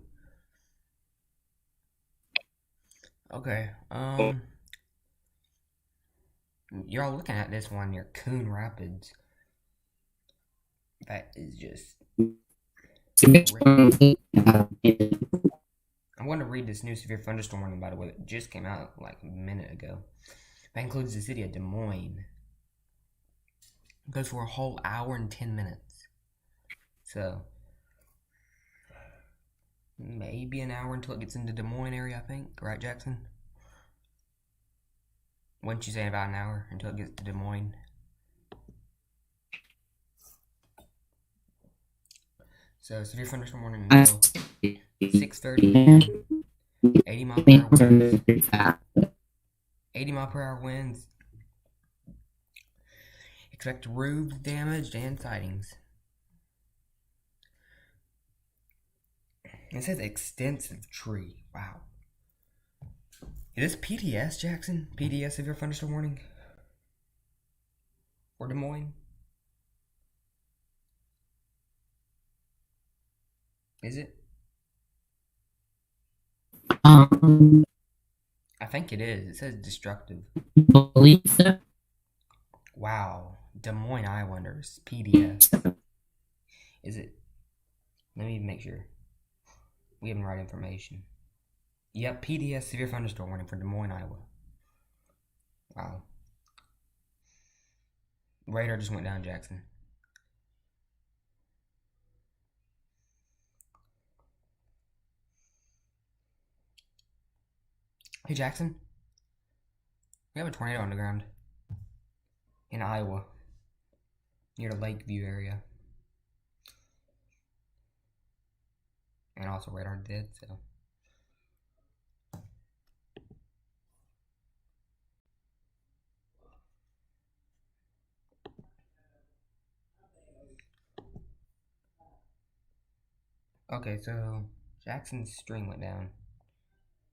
Okay, you're all looking at this one near Coon Rapids. That is just... I'm going to read this new severe thunderstorm warning, by the way, that just came out like a minute ago. That includes the city of Des Moines. It goes for a whole hour and 10 minutes. So, maybe an hour until it gets into Des Moines area, I think. Right, Jackson? Wouldn't you say about an hour until it gets to Des Moines? So, severe thunderstorm warning until 6:30. 80 mile per hour winds. 80 mile per hour winds. Expect roofs damaged and sightings. It says extensive tree. Wow. Is this PTS, Jackson? PTS severe thunderstorm warning? Or Des Moines? Is it? Um, I think it is. It says destructive. believe so. Wow. Des Moines, Iowa, under PDS. Is it? Let me make sure. We have the right information. Yep, PDS severe thunderstorm warning for Des Moines, Iowa. Wow. Radar just went down, Jackson. Hey, Jackson. We have a tornado on the ground in Iowa, near the Lakeview area. And also radar dead, so. Okay, so Jackson's string went down.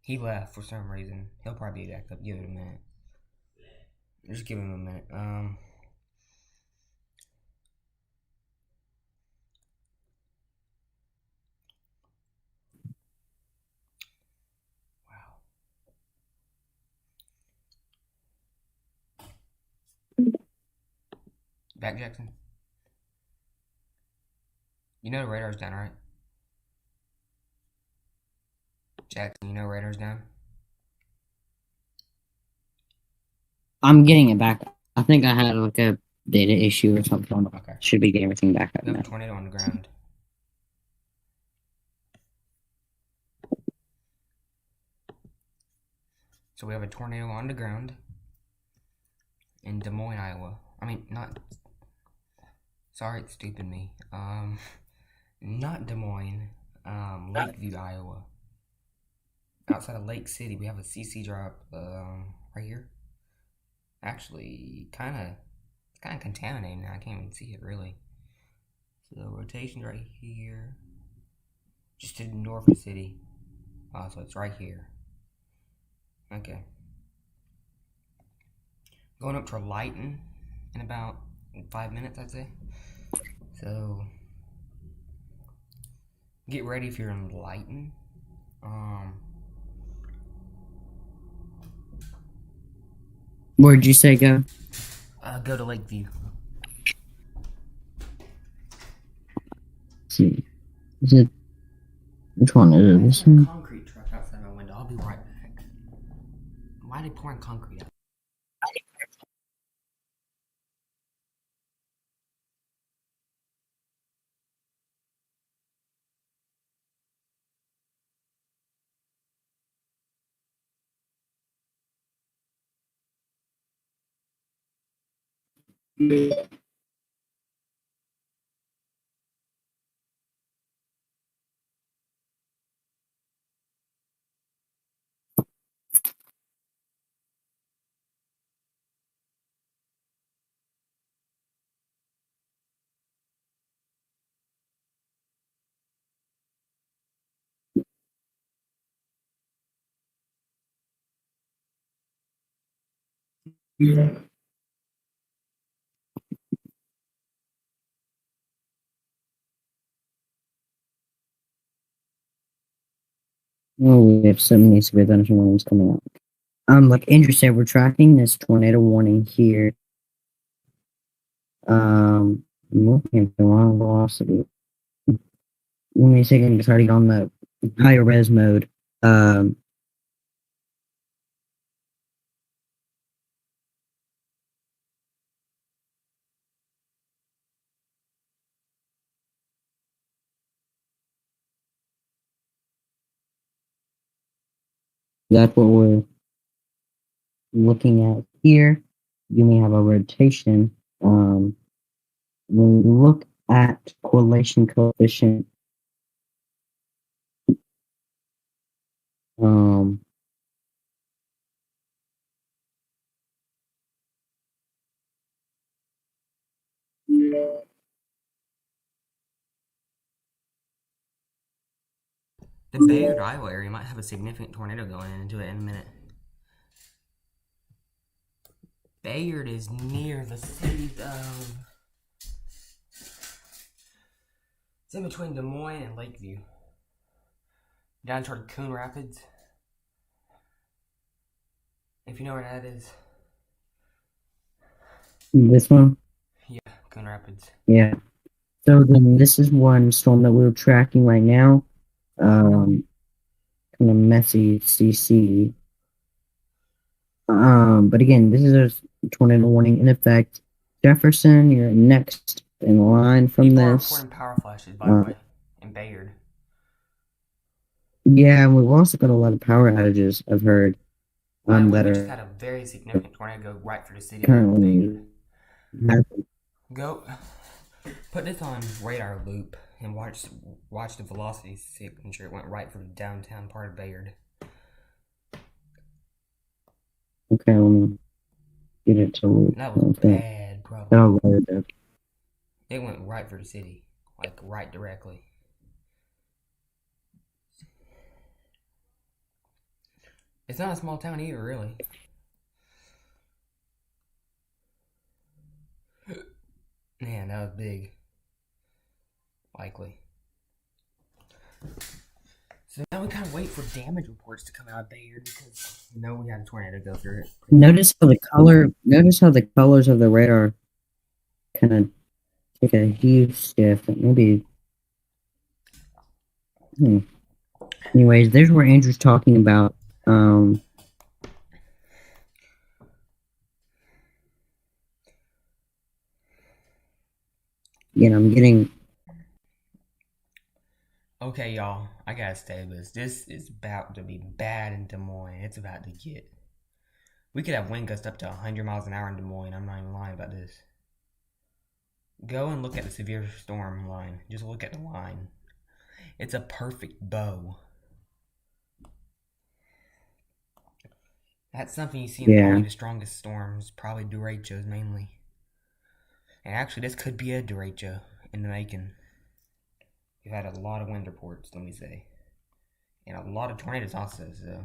He left for some reason. He'll probably be back up. Give it a minute. Just give him a minute. Wow. Back, Jackson. You know the radar's down, right? Jackson, you know radar's down? I'm getting it back. I think I had like a data issue or something. Okay. Should be getting everything back up We have now. a tornado on the ground. So we have a tornado on the ground in Des Moines, Iowa. I mean, not. Sorry, it's stupid me. Not Des Moines. Lakeview, Iowa. Outside of Lake City, we have a CC drop. Right here. Actually, it's kind of contaminated now. I can't even see it really. So rotation's right here, just to the north of the city. Oh, so it's right here. Okay. Going up to Lighton in about 5 minutes, I'd say. So get ready if you're in Lighton. Where'd you say go? Go to Lakeview. Let's see. Is it? Which one is it? This one? Concrete truck outside my window. I'll be right back. Why are they pouring concrete out? Yeah. Oh, we have 70 severe thunderstorm warnings coming out. Like Andrew said, we're tracking this tornado warning here. Looking at the wrong velocity. Give me a second, it's already on the higher res mode. That's what we're looking at here. You may have a rotation. When we look at correlation coefficient, um, The Bayard, Iowa area might have a significant tornado going into it in a minute. Bayard is near the city of. It's in between Des Moines and Lakeview. Down toward Coon Rapids. If you know where that is. This one? Yeah, Coon Rapids. Yeah. So then this is one storm that we're tracking right now. Kind of messy CC. But again, this is a tornado warning in effect. Jefferson, you're next in line from People are this. reporting power flashes, by the way, in Bayard. Yeah, and we've also got a lot of power outages, I've heard. By the way, That we are just had a very significant tornado go right for the city of currently Bayard. Go put this on radar loop and watch the velocity signature. It went right for the downtown part of Bayard. Okay, let me get it to loop. That was bad, probably. Oh, It went right for the city, like right directly. It's not a small town either, really. Man, that was big. Likely. So now we kind of wait for damage reports to come out of Bayard because we had a tornado go through it. Notice how the colors of the radar kind of take a huge shift. Maybe. Anyways, there's where Andrew's talking about. I'm getting. Okay, y'all, I gotta say this. This is about to be bad in Des Moines. It's about to get. We could have wind gusts up to 100 miles an hour in Des Moines. I'm not even lying about this. Go and look at the severe storm line. Just look at the line. It's a perfect bow. That's something you see in probably the strongest storms, probably derechos mainly. And actually, this could be a derecho in the making. We've had a lot of wind reports, let me say. And a lot of tornadoes also, so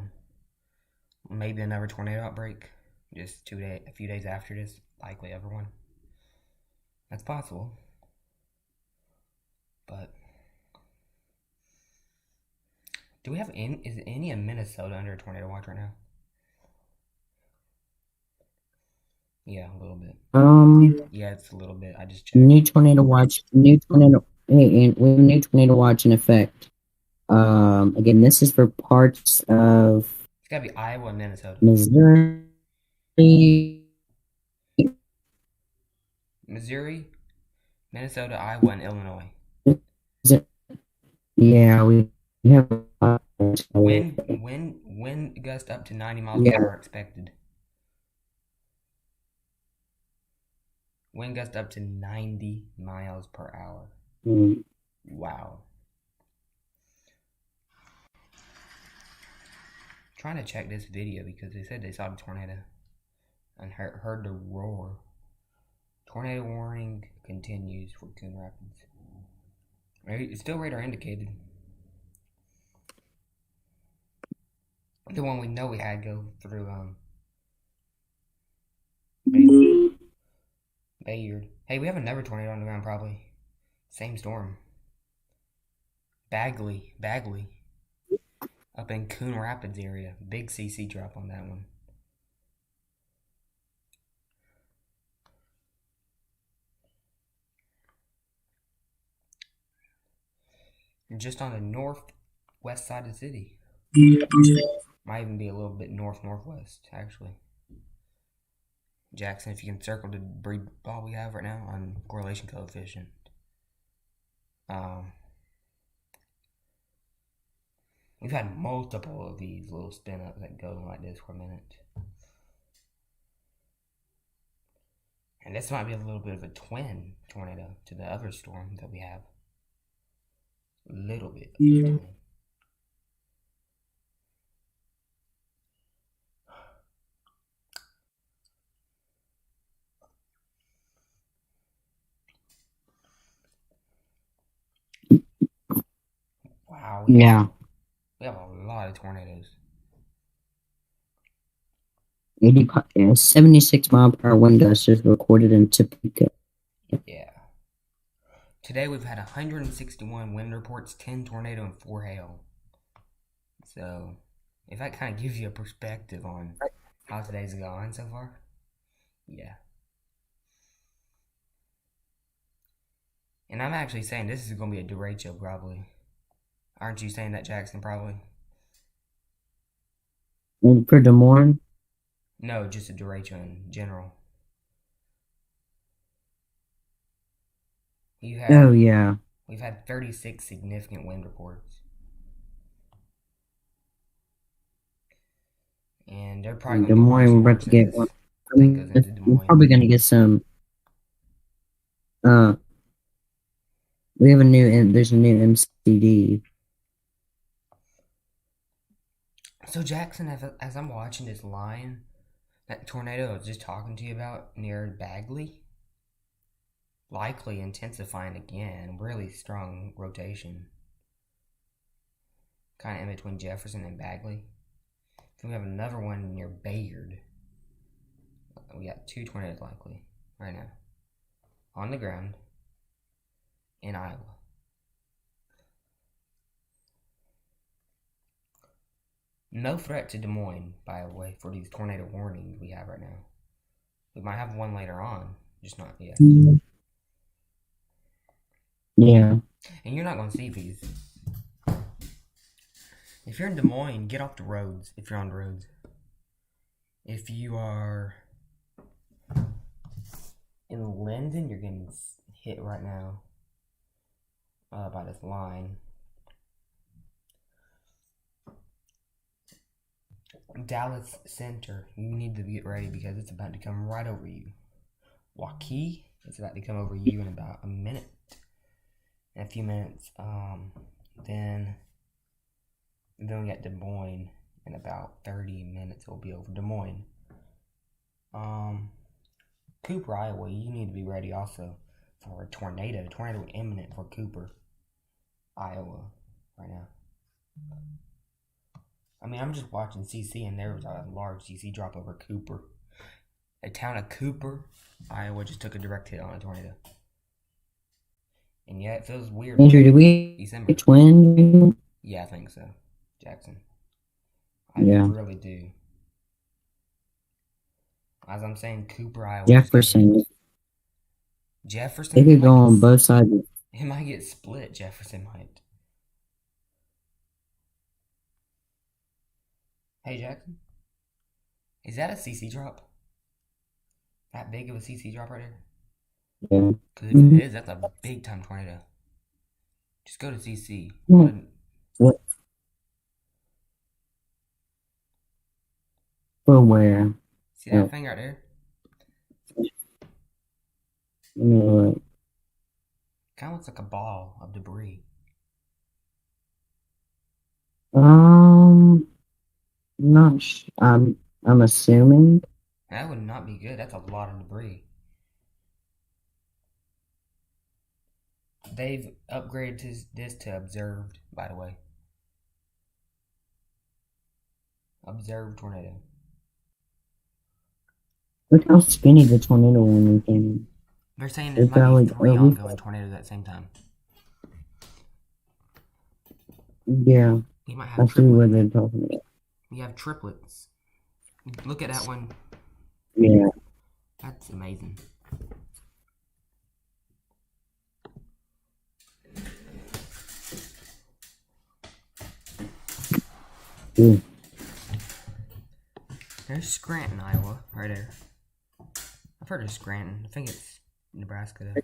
maybe another tornado outbreak just a few days after this, likely everyone. That's possible. But do we have is any in Minnesota under a tornado watch right now? Yeah, a little bit. Yeah, it's a little bit. I just checked. New tornado watch in effect. Again, this is for parts of. It's gotta be Iowa and Minnesota. Missouri, Minnesota, Iowa, and Illinois. Yeah, we have wind gust up to 90 miles per hour expected. Wind gust up to 90 miles per hour. Wow. I'm trying to check this video because they said they saw the tornado and heard the roar. Tornado warning continues for Coon Rapids. It's still radar indicated. The one we know we had go through Bayard. Hey, we have another tornado on the ground probably. Same storm. Bagley. Up in Coon Rapids area. Big CC drop on that one. Just on the northwest side of the city. Might even be a little bit northwest, actually. Jackson, if you can circle the breed ball we have right now on correlation coefficient. We've had multiple of these little spin ups that go like this for a minute. And this might be a little bit of a twin tornado to the other storm that we have. A little bit of a twin. Wow. We have a lot of tornadoes. 76 mile per hour wind gusts is recorded in Topeka. Yeah. Today we've had 161 wind reports, 10 tornado, and 4 hail. So, if that kind of gives you a perspective on how today's gone so far. Yeah. And I'm actually saying this is going to be a derecho, probably. Aren't you saying that, Jackson, probably? For Des Moines? No, just a derecho in general. Oh, yeah. We've had 36 significant wind reports. And they're probably going Des to do Moines, worse we're and about worse to as get this one. thing goes into Des We're Moines. probably going to get some. We have there's a new MCD. So, Jackson, as I'm watching this line, that tornado I was just talking to you about near Bagley, likely intensifying again, really strong rotation. Kind of in between Jefferson and Bagley. Then we have another one near Bayard. We got 2 tornadoes likely right now on the ground in Iowa. No threat to Des Moines, by the way, for these tornado warnings we have right now. We might have one later on, just not yet. Yeah. And you're not going to see these. If you're in Des Moines, get off the roads if you're on the roads. If you are in Linden, you're getting hit right now by this line. Dallas Center, you need to get ready because it's about to come right over you. Waukee, it's about to come over you in about a minute. In a few minutes. Then we got Des Moines in about 30 minutes. It'll be over Des Moines. Cooper, Iowa, you need to be ready also for a tornado. Tornado imminent for Cooper, Iowa, right now. I mean, I'm just watching CC, and there was a large CC drop over Cooper. The town of Cooper, Iowa, just took a direct hit on a tornado. And yeah, it feels weird. Andrew, did we December. Twin? Yeah, I think so, Jackson. I really do. As I'm saying, Cooper, Iowa. Jefferson. Jefferson. It could go on both sides. It might get split. Jefferson might. Hey, Jackson. Is that a CC drop? That big of a CC drop right there? Yeah. Because if it is, that's a big time tornado. Just go to CC. What? For where? See that thing right there? Kind of looks like a ball of debris. Not I'm assuming. That would not be good. That's a lot of debris. They've upgraded this to observed, by the way. Observed tornado. Look how skinny the tornado warning came. They're saying there might be 3 ongoing tornadoes at the same time. Yeah. You might have I see what they're talking about. You have triplets. Look at that one. Yeah. That's amazing. Ooh. There's Scranton, Iowa, right there. I've heard of Scranton. I think it's Nebraska, though.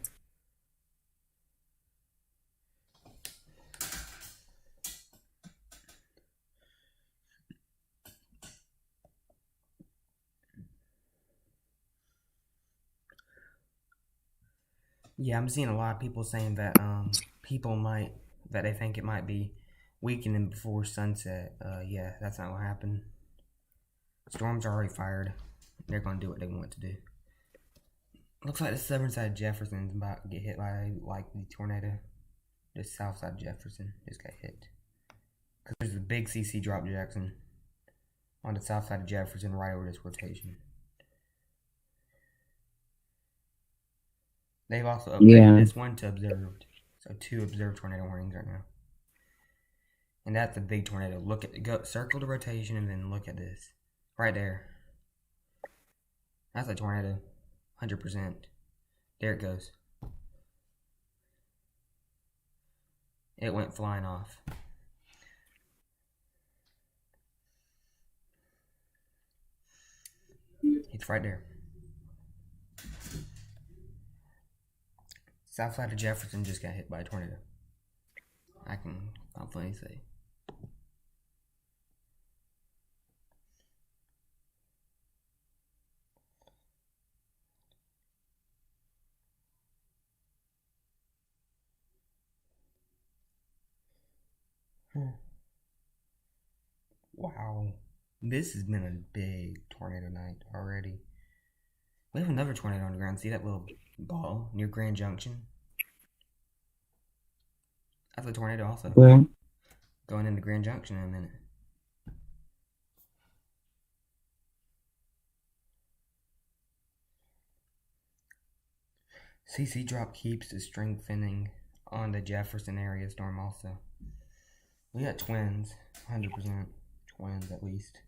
Yeah, I'm seeing a lot of people saying that they think it might be weakening before sunset. Yeah, that's not what happened. Storms are already fired. They're going to do what they want to do. Looks like the southern side of Jefferson is about to get hit by the tornado. The south side of Jefferson just got hit. Because there's a big CC drop, Jackson, on the south side of Jefferson right over this rotation. They've also upgraded this one to observed. So 2 observed tornado warnings right now. And that's a big tornado. Circle the rotation and then look at this. Right there. That's a tornado. 100%. There it goes. It went flying off. It's right there. South side of Jefferson just got hit by a tornado. I can confidently say. Wow. This has been a big tornado night already. We have another tornado on the ground. See that little ball near Grand Junction? That's a tornado also. Where? Going into Grand Junction in a minute. CC drop keeps strengthening on the Jefferson area storm also. We got twins. 100% twins at least.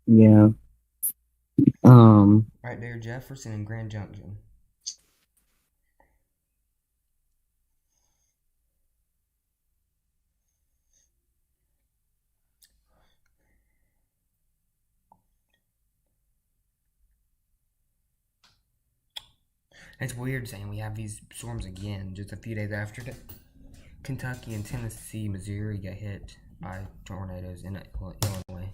Yeah. Right there, Jefferson and Grand Junction. It's weird saying we have these storms again just a few days after that. Kentucky and Tennessee, Missouri get hit by tornadoes in Illinois.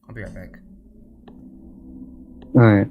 I'll be right back. Alright.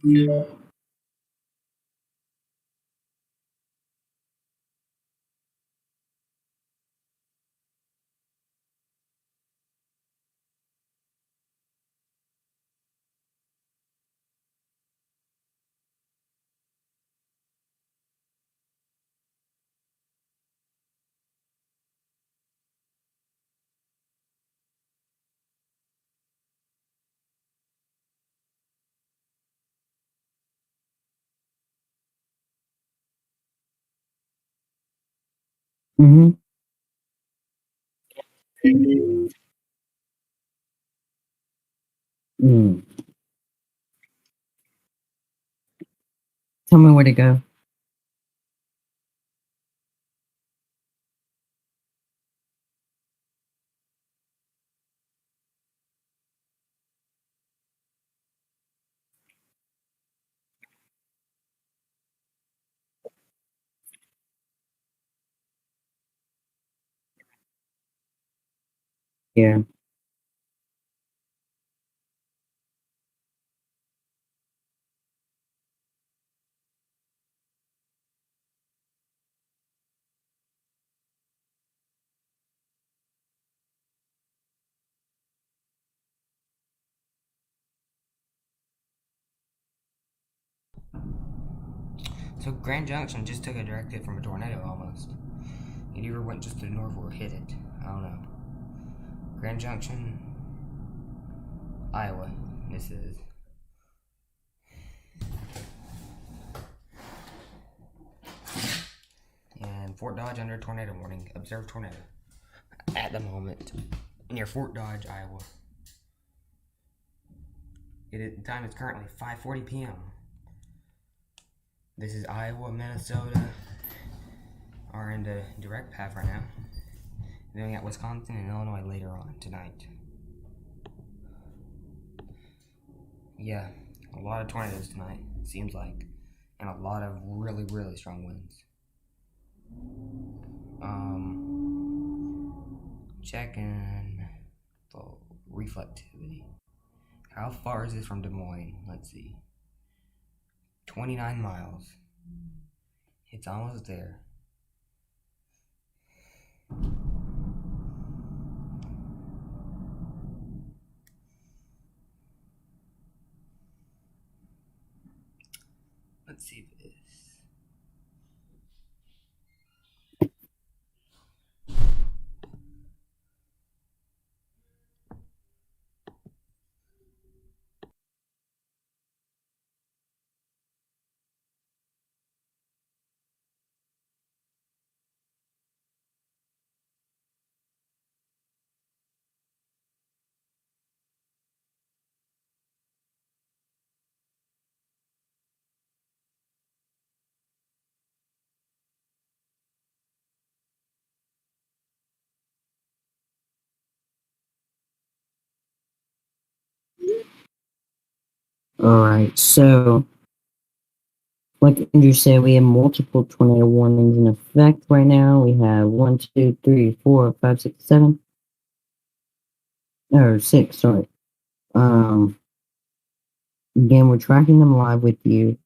Yeah. Mm-hmm. Mm. Tell me where to go. Yeah. So Grand Junction just took a direct hit from a tornado almost. It either went just to the north or hit it. I don't know. Grand Junction, Iowa. This is. And Fort Dodge under tornado warning. Observed tornado. At the moment. Near Fort Dodge, Iowa. The time is currently 5:40 p.m. This is Iowa, Minnesota are in the direct path right now. And then we got Wisconsin and Illinois later on tonight. Yeah, a lot of tornadoes tonight, seems like. And a lot of really, really strong winds. Checking the reflectivity. How far is this from Des Moines? Let's see. 29 miles. It's almost there. Let's see this. Alright, so, like Andrew said, we have multiple tornado warnings in effect right now. We have 1, 2, 3, 4, 5, 6, 7. Or 6, sorry. Again, we're tracking them live with you.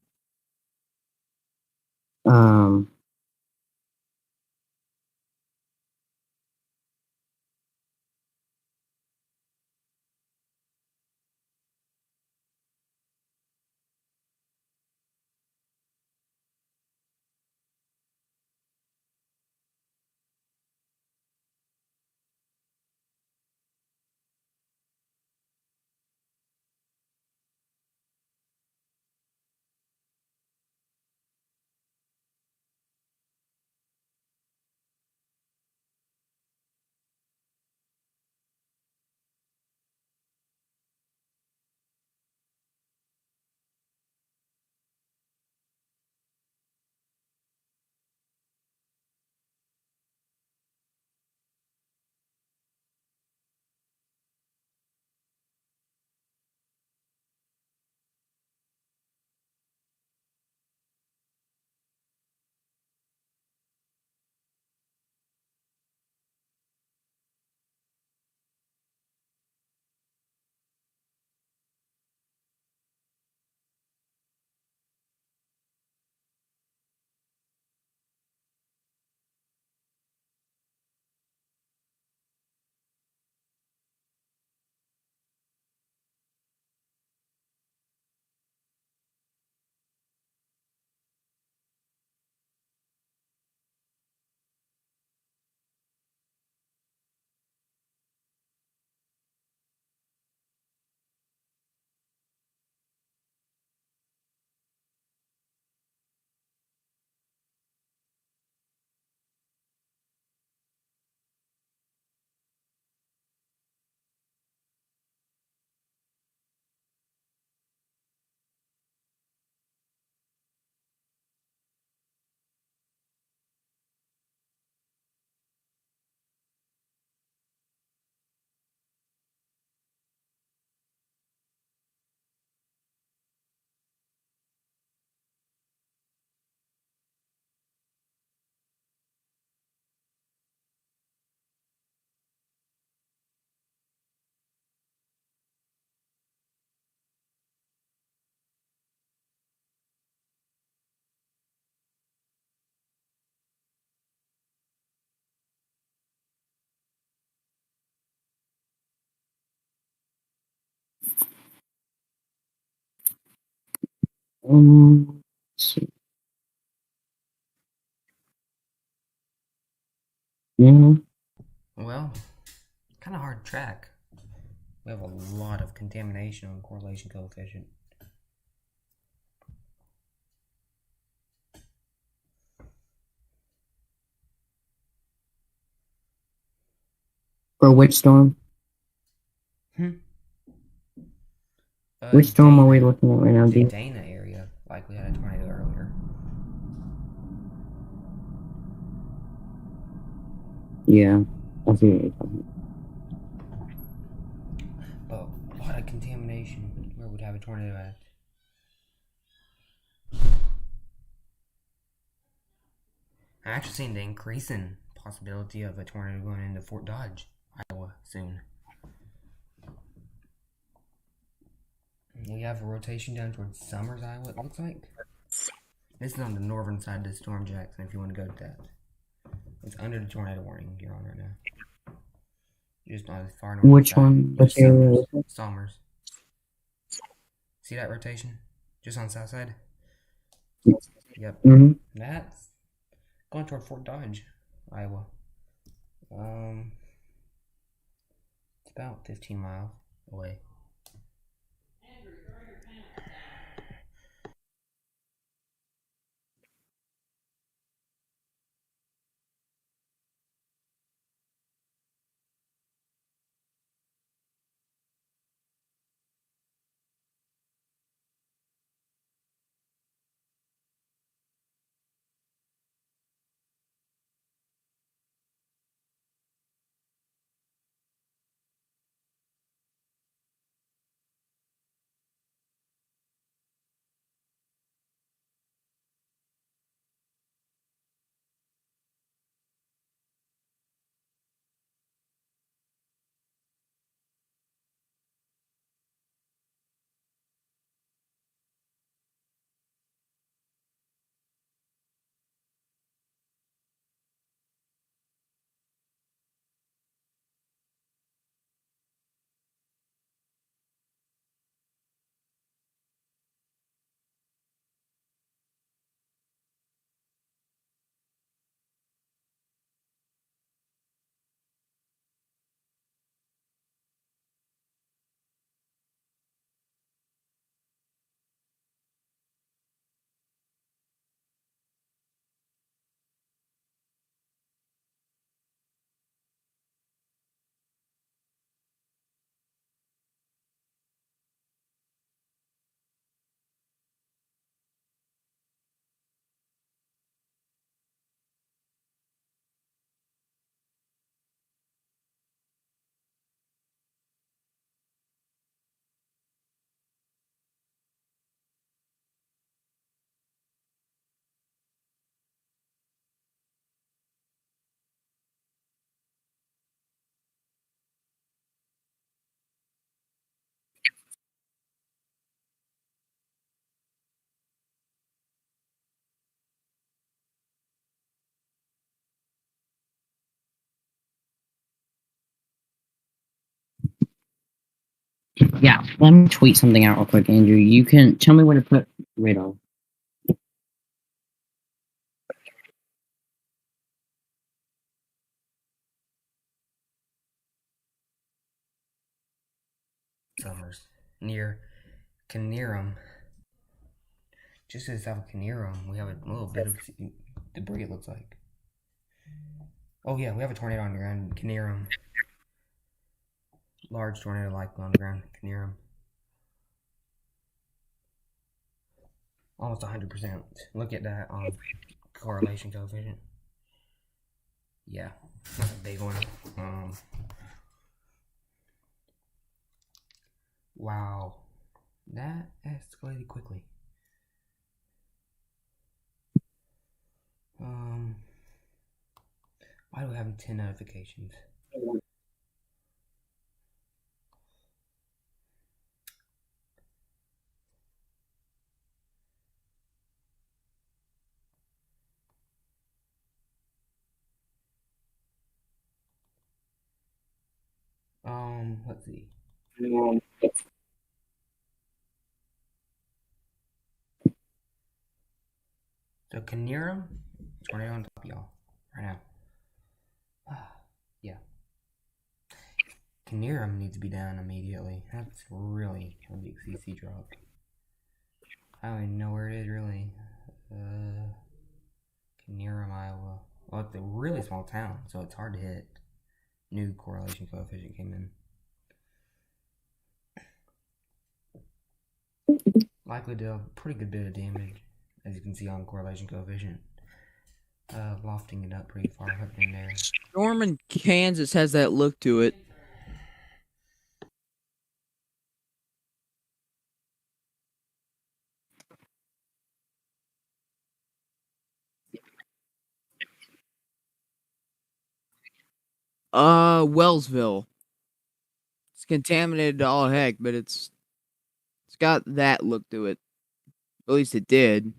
Let's see. Well, kind of hard to track. We have a lot of contamination on correlation coefficient. For which storm? Which storm are we looking at right now? The Dana area, like we had a tornado earlier. Yeah. I see what you're talking But a lot of contamination. Where would have a tornado at? I'm actually seeing the increasing possibility of a tornado going into Fort Dodge, Iowa, soon. We have a rotation down towards Summers, Iowa, it looks like. This is on the northern side of the storm, Jackson, if you want to go to that. It's under the tornado warning you're on right now. Just on the far north Which side. one? Just Which area is it? Summers. See that rotation? Just on the south side? Yep. Mm-hmm. That's going toward Fort Dodge, Iowa. It's about 15 miles away. Yeah, let me tweet something out real quick, Andrew. You can tell me where to put radar. Summers. Near Kinerum. Just to the south of Kinerum, we have a little bit of debris, it looks like. Oh, yeah, we have a tornado on the ground. Kinerum. Large tornado like on the ground. Kinerum. Almost 100%. Look at that correlation coefficient. Yeah, that's a big one. Wow, that escalated quickly. Why do we have 10 notifications? Let's see. So Kinerum, tornado on top of y'all right now. Yeah. Kinerum needs to be down immediately. That's really a big CC drop. I don't even know where it is really. Kinerum, Iowa. Well, it's a really small town, so it's hard to hit. New correlation coefficient came in. Likely to do a pretty good bit of damage, as you can see on correlation coefficient. lofting it up pretty far up in there. Storm in Kansas has that look to it. Wellsville. It's contaminated to all heck, but it's got that look to it. At least it did.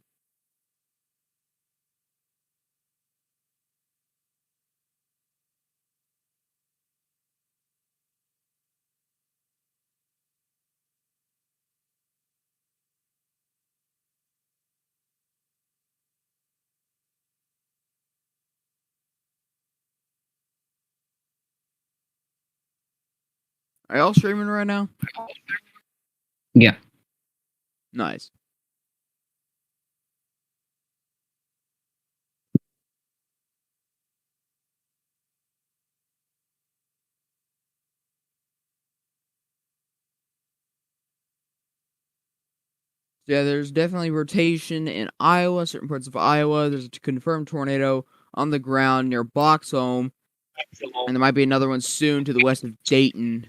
Are y'all streaming right now? Yeah. Nice. Yeah, there's definitely rotation in Iowa, certain parts of Iowa. There's a confirmed tornado on the ground near Boxholm, and there might be another one soon to the west of Dayton.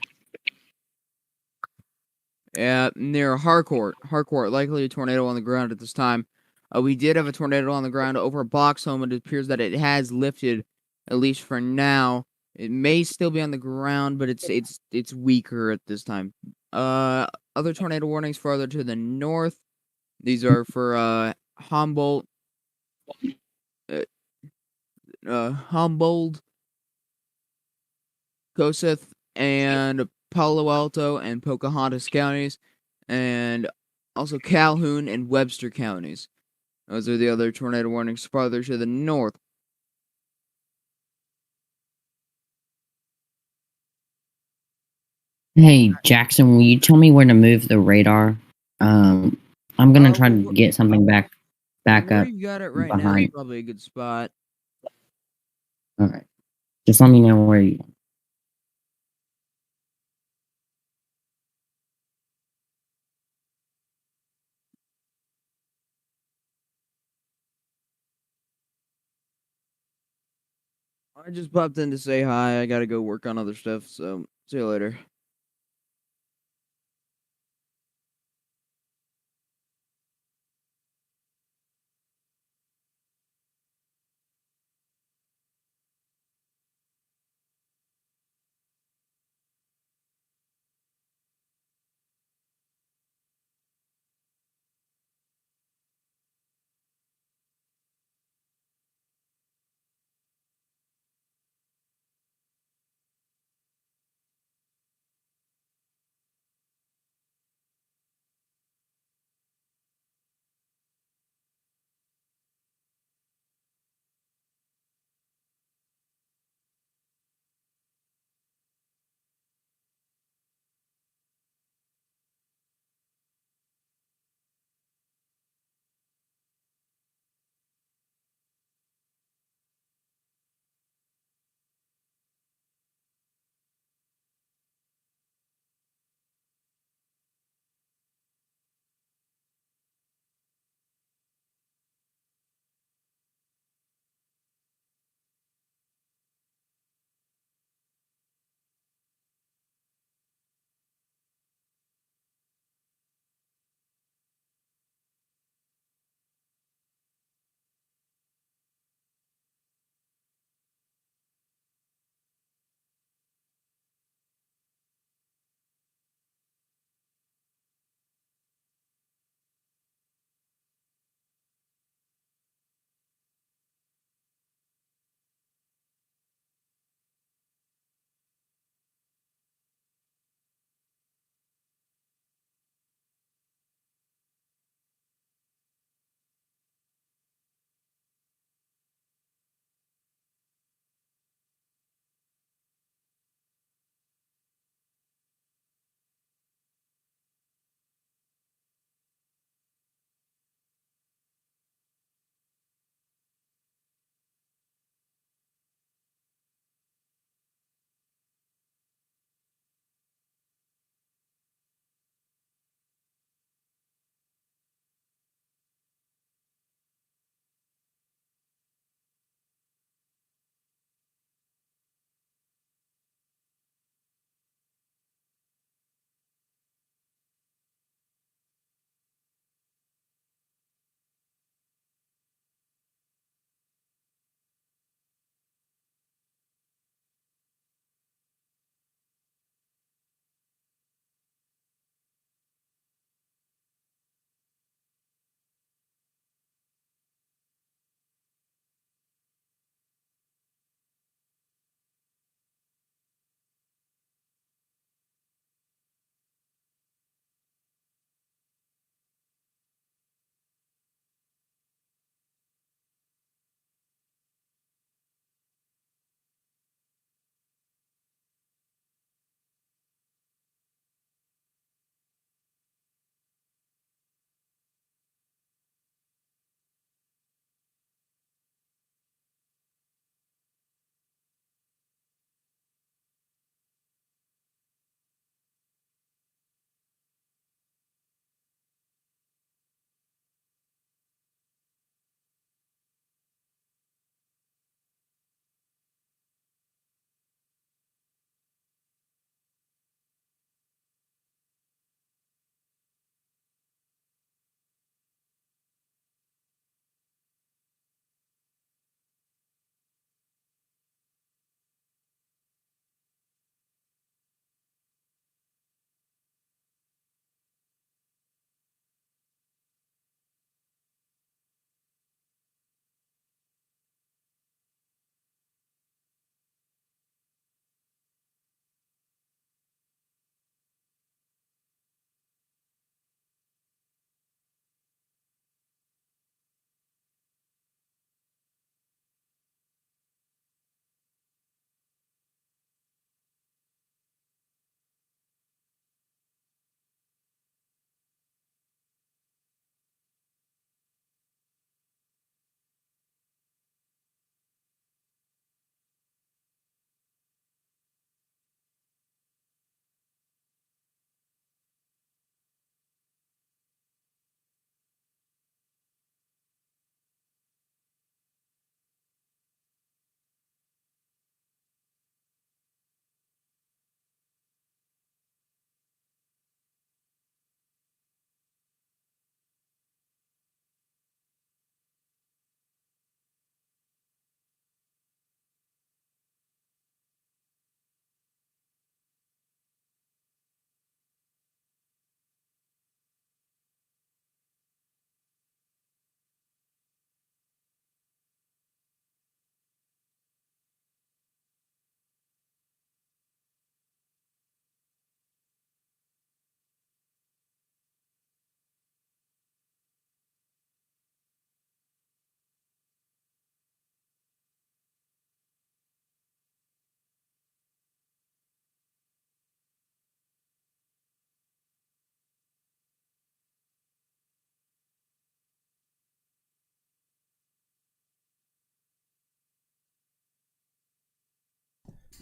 Near Harcourt. Harcourt, likely a tornado on the ground at this time. We did have a tornado on the ground over Boxholm, and it appears that it has lifted, at least for now. It may still be on the ground, but it's weaker at this time. Other tornado warnings farther to the north. These are for Humboldt, Humboldt, Koseth, and Palo Alto and Pocahontas counties, and also Calhoun and Webster counties. Those are the other tornado warnings farther to the north. Hey, Jackson, will you tell me where to move the radar? I'm gonna try to get something back Where up you got it right now is behind. probably a good spot. All right, just let me know where you. I just popped in to say hi. I gotta go work on other stuff, so see you later.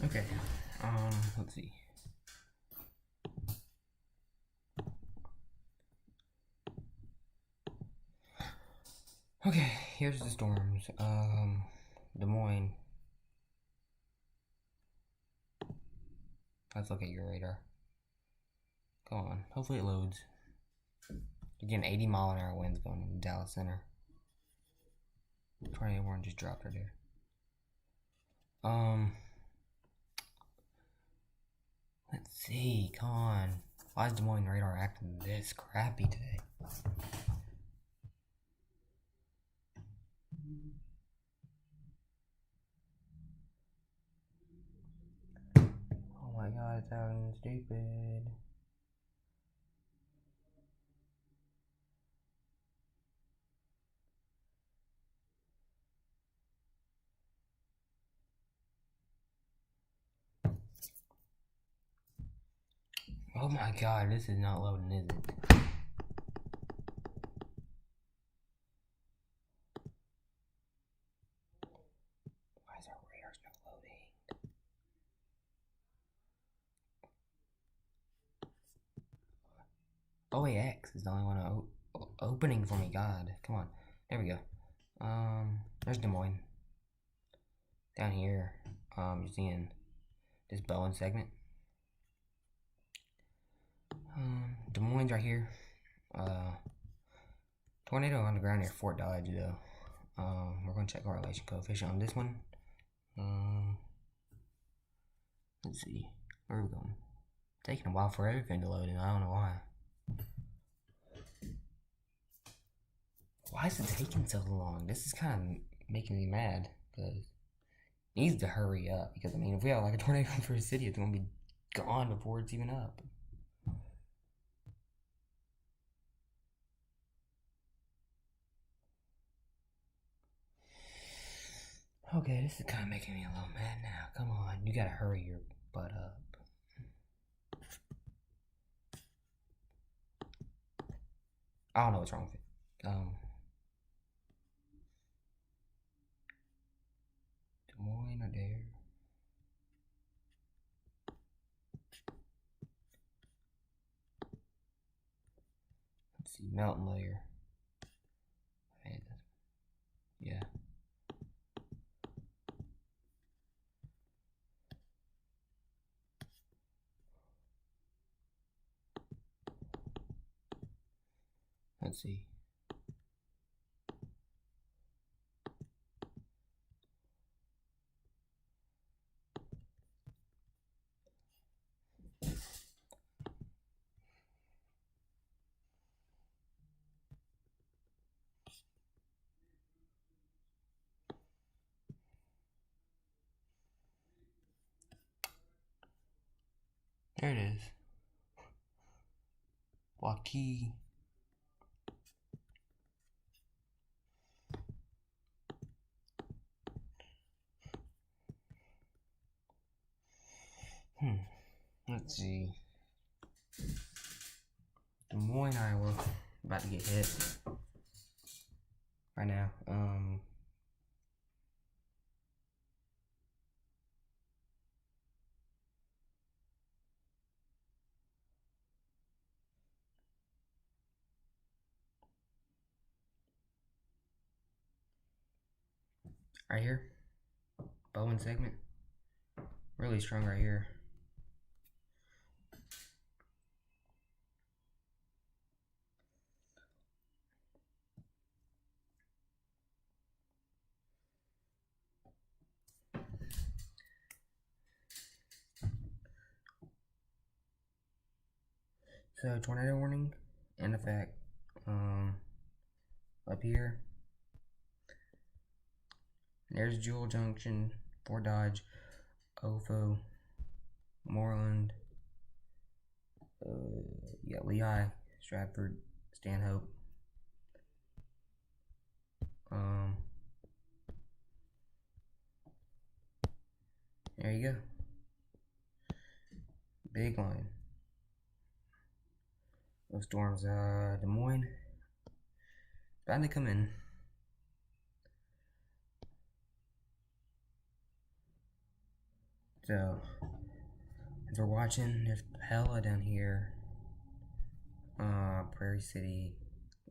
Okay, let's see. Okay, here's the storms. Des Moines. Let's look at your radar. Go on. Hopefully it loads. You're getting 80-mile-an-hour winds going in Dallas Center. Tornado warning just dropped right there. Let's see. Come on. Why is Des Moines radar acting this crappy today? Oh my god, it's sounding stupid. Oh my god, this is not loading, is it? Why is our radars not loading? OAX is the only one opening for me. God, come on. There we go. There's Des Moines. Down here, you're seeing this Bowen segment. Des Moines right here. Tornado on the ground near Fort Dodge though. We're gonna check correlation coefficient on this one. Let's see. Where are we going? Taking a while for everything to load in. I don't know why. Why is it taking so long? This is kind of making me mad because it needs to hurry up. Because I mean, if we have like a tornado for a city, it's gonna be gone before it's even up. Okay, this is kind of making me a little mad now. Come on, you gotta hurry your butt up. I don't know what's wrong with it. Des Moines or there? Let's see, mountain layer. Yeah. Let's see. There it is. Waukee. Let's see. Des Moines, Iowa. About to get hit. Right now. Right here. Bowen segment. Really strong right here. So tornado warning in effect. Up here. There's Jewel Junction, Fort Dodge, Ofo, Moreland, you got Lehigh, Stratford, Stanhope. There you go. Big line. Those storms, Des Moines, bound to come in. So, as we're watching, there's Pella down here. Prairie City,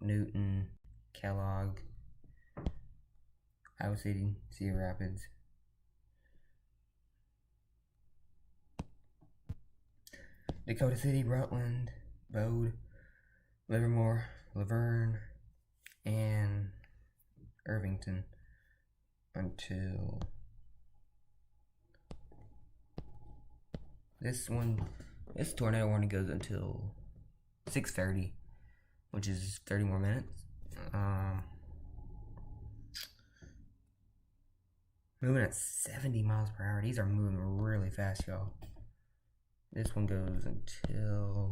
Newton, Kellogg, Iowa City, Cedar Rapids. Dakota City, Rutland, Bode, Livermore, Laverne, and Irvington until this tornado warning goes until 6:30, which is 30 more minutes. Moving at 70 miles per hour. These are moving really fast, y'all. This one goes until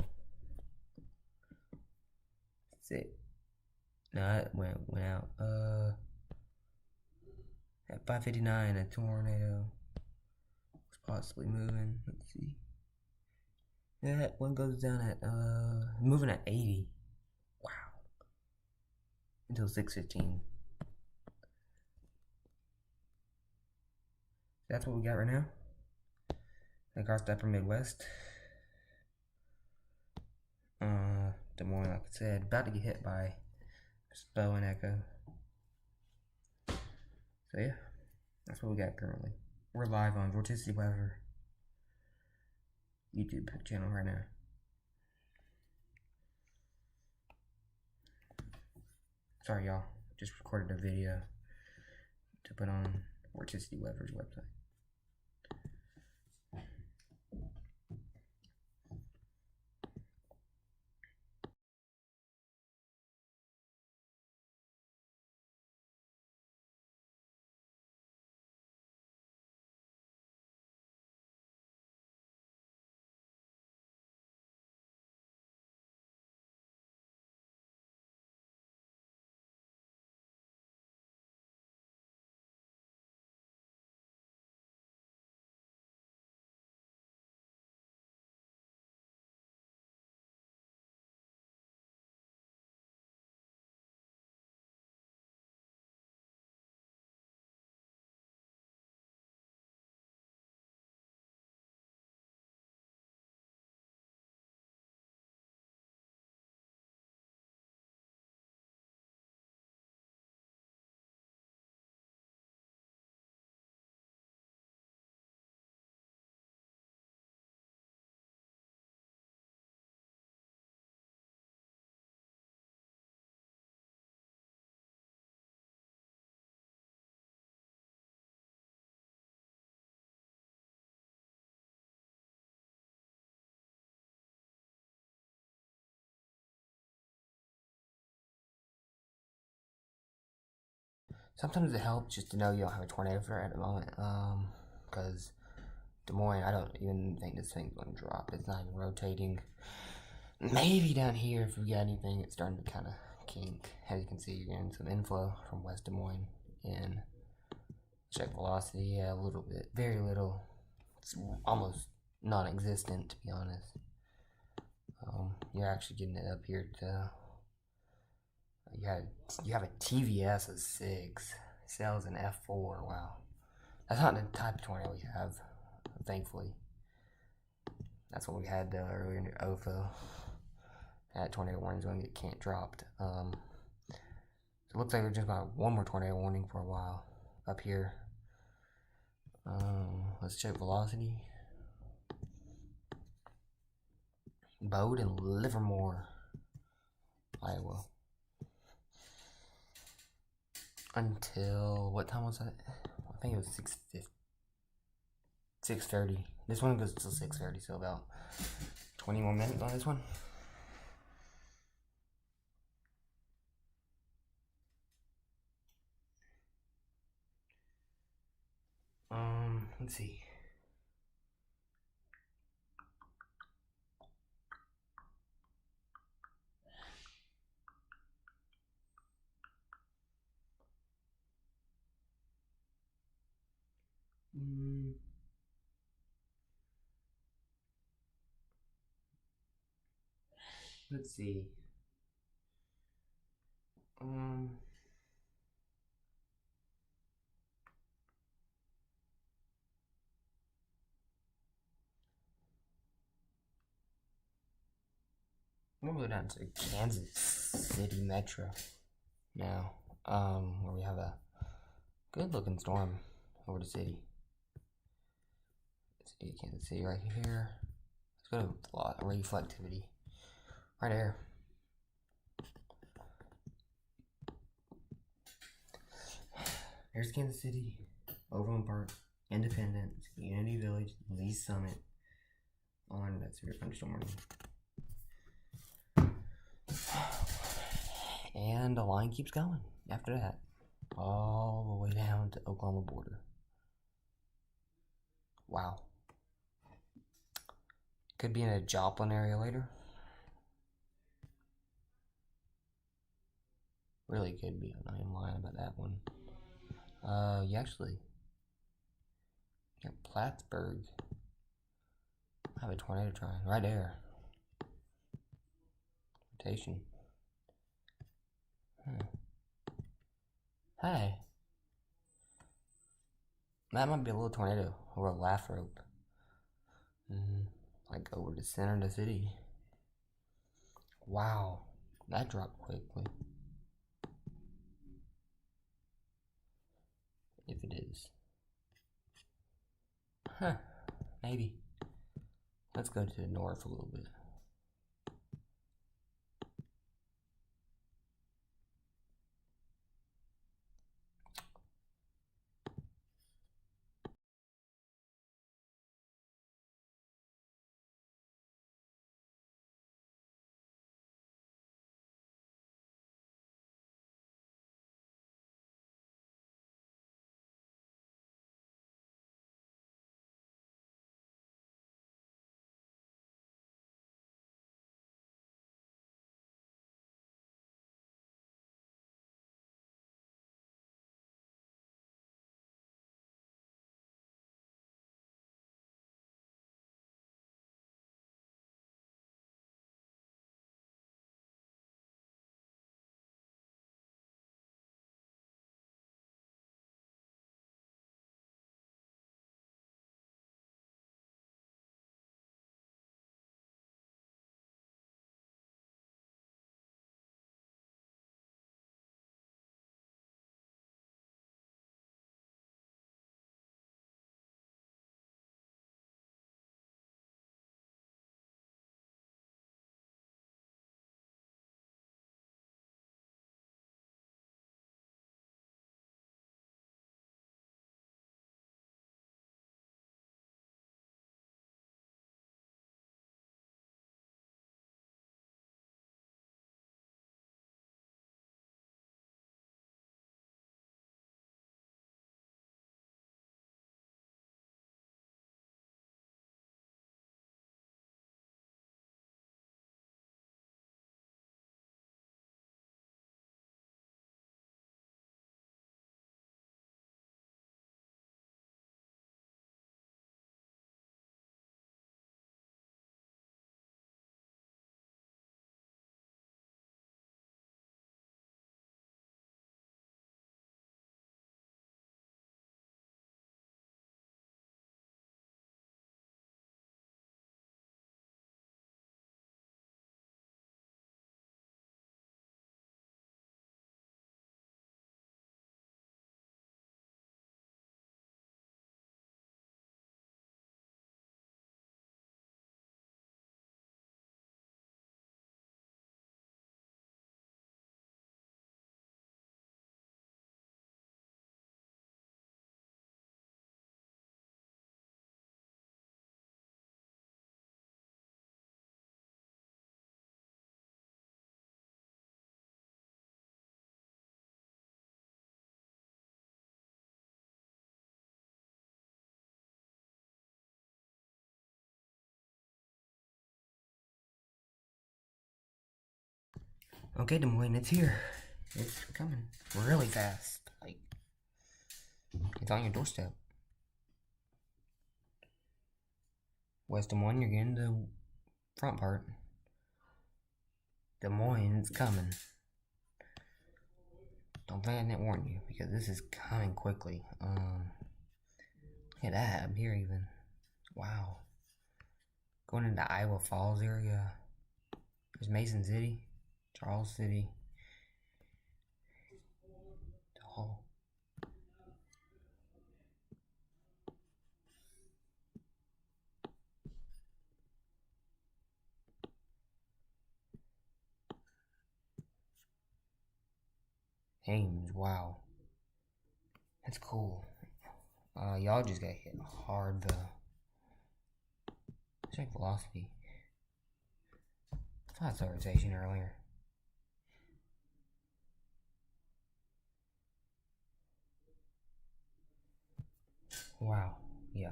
6. No, it went out. At 5:59, a tornado was possibly moving. Let's see. That one goes down at moving at 80. Wow. Until 6:15. That's what we got right now. Across the upper Midwest. Des Moines, like I said, about to get hit by Spo and Echo. So yeah, that's what we got currently. We're live on Vorticity Weather YouTube channel right now. Sorry y'all, just recorded a video to put on Vorticity Weather's website. Sometimes it helps just to know you don't have a tornado threat at the moment, because Des Moines, I don't even think this thing's going to drop. It's not even rotating. Maybe down here, if we got anything, it's starting to kind of kink. As you can see, you're getting some inflow from West Des Moines. And check velocity, yeah, a little bit. Very little. It's almost non-existent, to be honest. You're actually getting it up here to... You have a TVS of 6. Cells an F4. Wow. That's not the type of tornado we have, thankfully. That's what we had earlier in the OFO. That tornado warning's going to get can't dropped. So it looks like we're just got one more tornado warning for a while up here. Let's check velocity. Bode and Livermore, Iowa. Until what time was that? I think it was 6:30. This one goes till 6:30, so about 20 more minutes on this one. Let's see. Let's see. I'm gonna go down to Kansas City Metro now, where we have a good looking storm over the city. City of Kansas City right here. Let's go to a lot of reflectivity. Right there. There's Kansas City, Overland Park, Independence, Unity Village, Lee Summit. On that severe thunderstorm warning. And the line keeps going after that, all the way down to Oklahoma border. Wow. Could be in a Joplin area later. Really could be. I'm not even lying about that one. You actually got Plattsburgh. I have a tornado trying right there. Rotation. Hey. That might be a little tornado or a laugh rope. Like over the center of the city. Wow. That dropped quickly. If it is. Huh. Maybe. Let's go to the north a little bit. Okay, Des Moines, it's here. It's coming really fast. Like, it's on your doorstep. West Des Moines, you're getting the front part. Des Moines, it's coming. Don't think I didn't warn you, because this is coming quickly. Look at that, I'm here even. Wow. Going into Iowa Falls area. There's Mason City, Charles City, Hall. Ames, wow. That's cool. Y'all just got hit hard though. Check velocity. I thought I saw rotation earlier. Wow, yeah.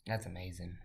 That's amazing.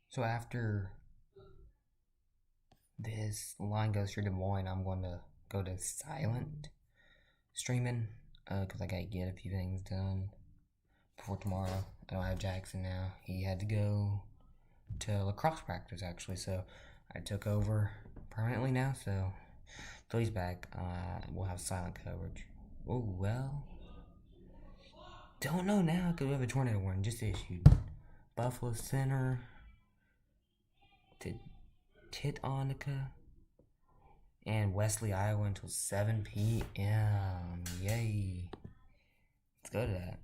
So after this line goes through Des Moines, I'm going to go to silent streaming because I gotta get a few things done before tomorrow. I don't have Jackson now. He had to go to lacrosse practice, actually, so I took over permanently now, so until he's back, we'll have silent coverage. Oh, well, don't know now, because we have a tornado warning just issued. Buffalo Center to Titonica and Wesley, Iowa until 7 p.m. Yay. Let's go to that.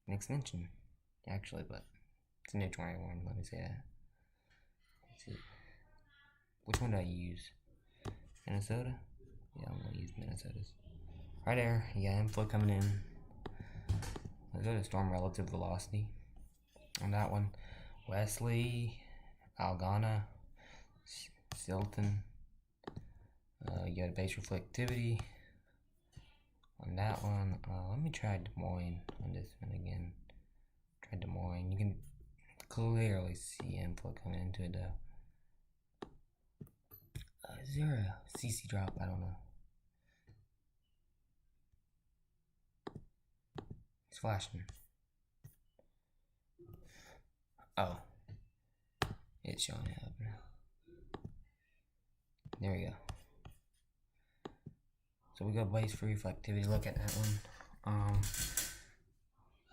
An extension, actually, but it's a new tornado warning, let me say that. Let's see. Which one do I use? Minnesota? Yeah, I'm gonna use Minnesota's. Right there, yeah, inflow coming in. Let's go to storm relative velocity. On that one, Wesley, Algona, Silton. You got a base reflectivity. On that one, let me try Des Moines on this one again. Try Des Moines. You can clearly see inflow coming into it though. Is there a CC drop? I don't know. It's flashing. Oh. It's showing up now. There we go. So we got base for reflectivity. Look at that one.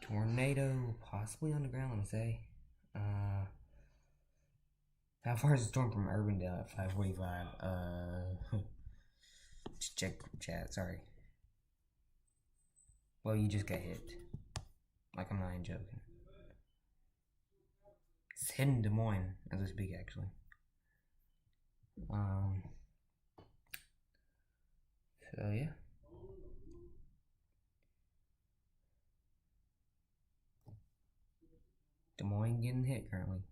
Tornado possibly on the ground, let me say. How far is the storm from Urbandale at 5:45? Just check chat, sorry. Well, you just got hit. Like, I'm not even joking. It's hidden Des Moines as we speak, actually. So yeah. Des Moines getting hit currently.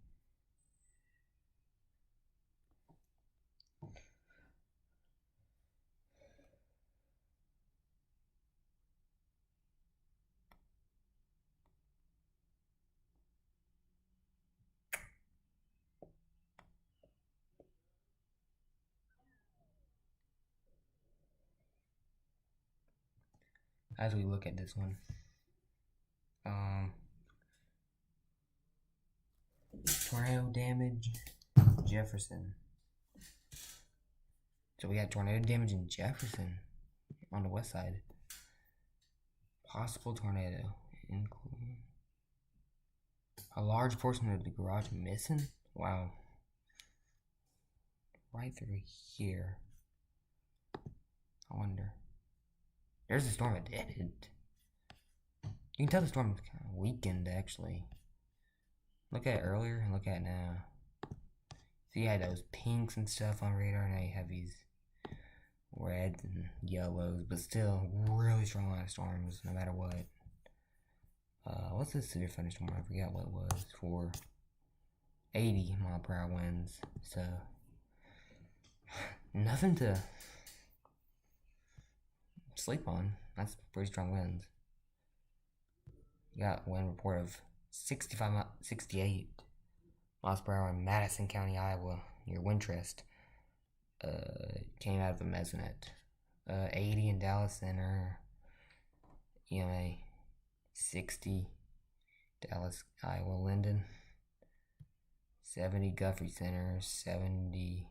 As we look at this one, tornado damage, Jefferson. So we got tornado damage in Jefferson on the west side. Possible tornado. A large portion of the garage missing? Wow. Right through here. I wonder. There's a storm that did it. You can tell the storm was kind of weakened, actually. Look at it earlier and look at it now. So you had those pinks and stuff on radar, now you have these reds and yellows, but still really strong line of storms, no matter what. What's this severe thunderstorm? I forgot what it was for 80-mile-per-hour winds. So nothing to sleep on. That's pretty strong winds. You got wind report of 68 miles per hour in Madison County, Iowa. Your wind crest came out of a mesonet. 80 in Dallas Center. EMA 60 Dallas, Iowa, Linden. 70 Guthrie Center. 70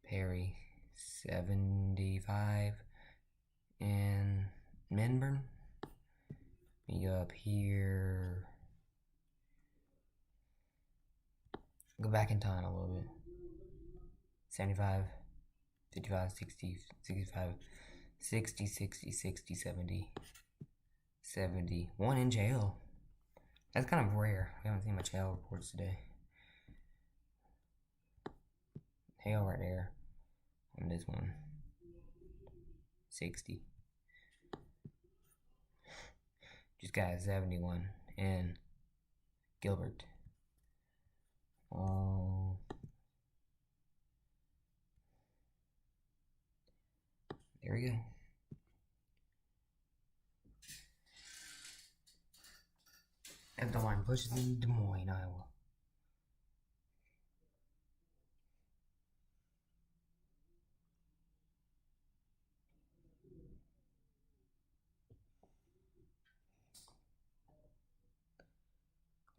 Perry. 75 in Minburn. You go up here. Go back in time a little bit. 75, 55, 60, 65, 60, 60, 60, 70, 70. 1 inch hail. That's kind of rare. We haven't seen much hail reports today. Hail right there on this one. 60. Just got a 71 in Gilbert. There we go. And the line pushes in Des Moines, Iowa.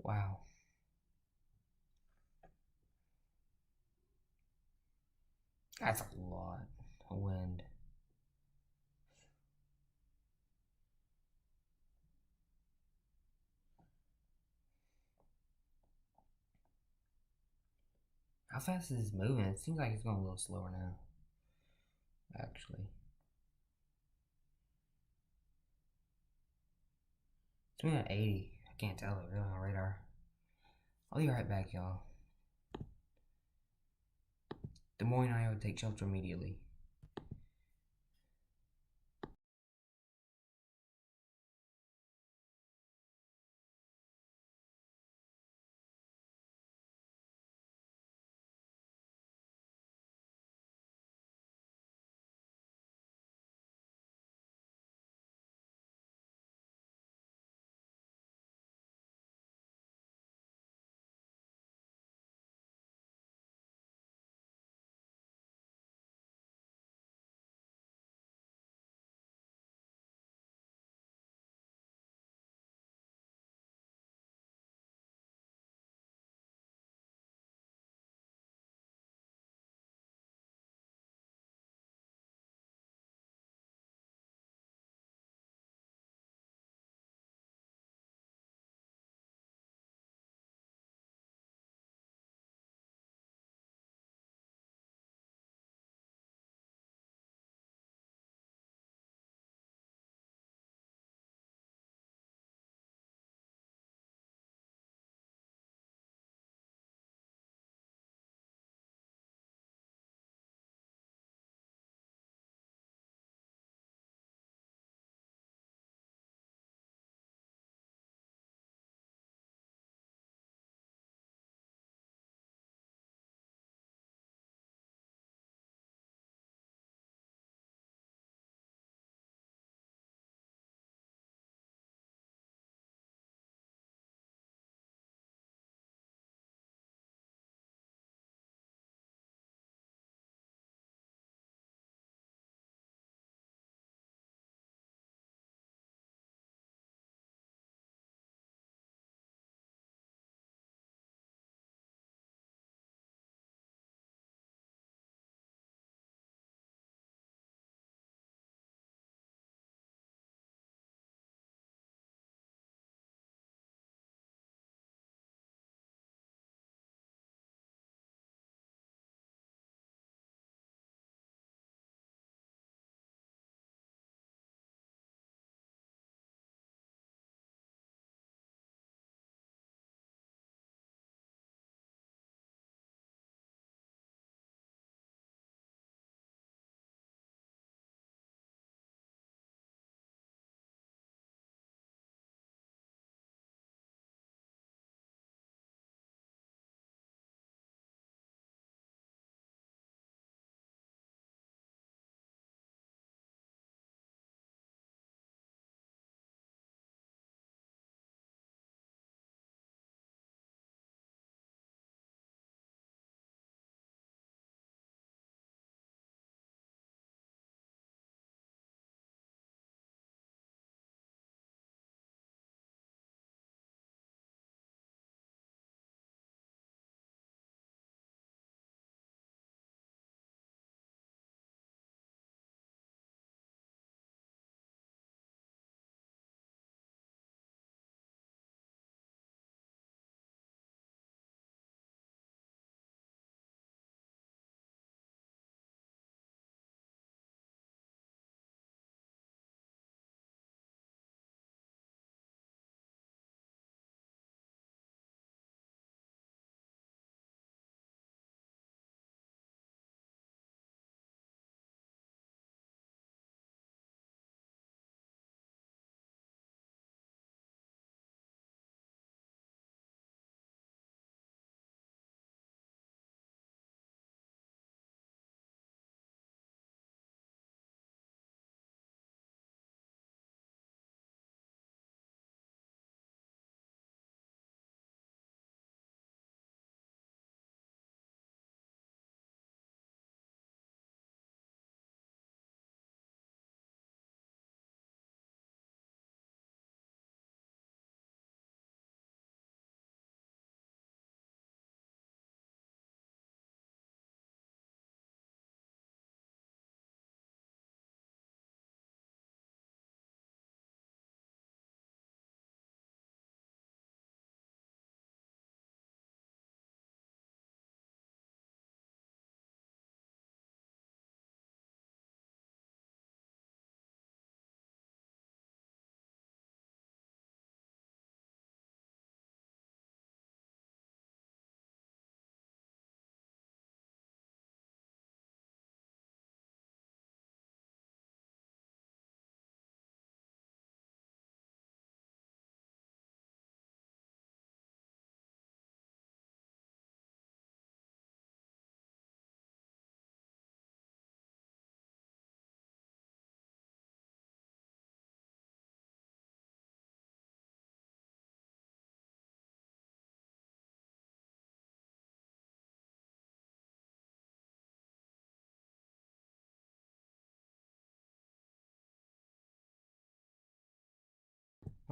Wow. That's a lot of wind. How fast is this moving? It seems like it's going a little slower now. Actually. It's moving at 80. I can't tell it really on radar. I'll be right back, y'all. Des Moines, Iowa, take shelter immediately.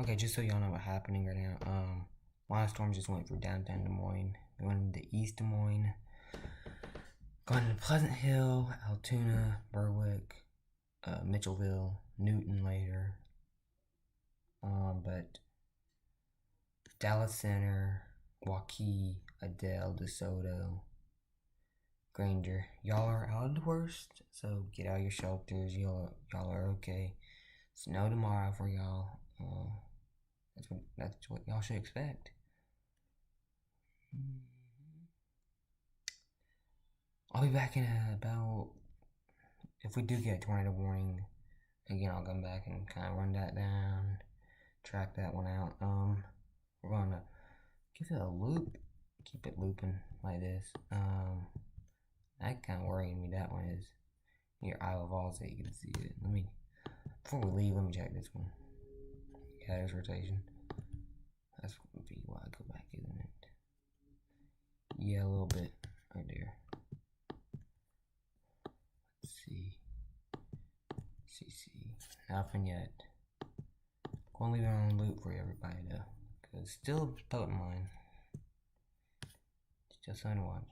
Okay, just so y'all know what's happening right now. Line storm just went through downtown Des Moines, going to East Des Moines, going to Pleasant Hill, Altoona, Berwick, Mitchellville, Newton later. But Dallas Center, Waukee, Adele, DeSoto, Granger, y'all are out of the worst, so get out of your shelters. Y'all are okay. Snow tomorrow for y'all. That's what y'all should expect. I'll be back in about, if we do get a tornado warning, again, I'll come back and kind of run that down, track that one out. We're gonna give it a loop, keep it looping like this. That kind of worrying me. That one is near Isle of All, so you can see it. Before we leave, let me check this one. Yeah, there's rotation. That's what would be why I go back, isn't it? Yeah, a little bit right there. Let's see. CC. Nothing yet. Gonna leave it on loop for everybody though, cause still a potent line. It's just fun to watch.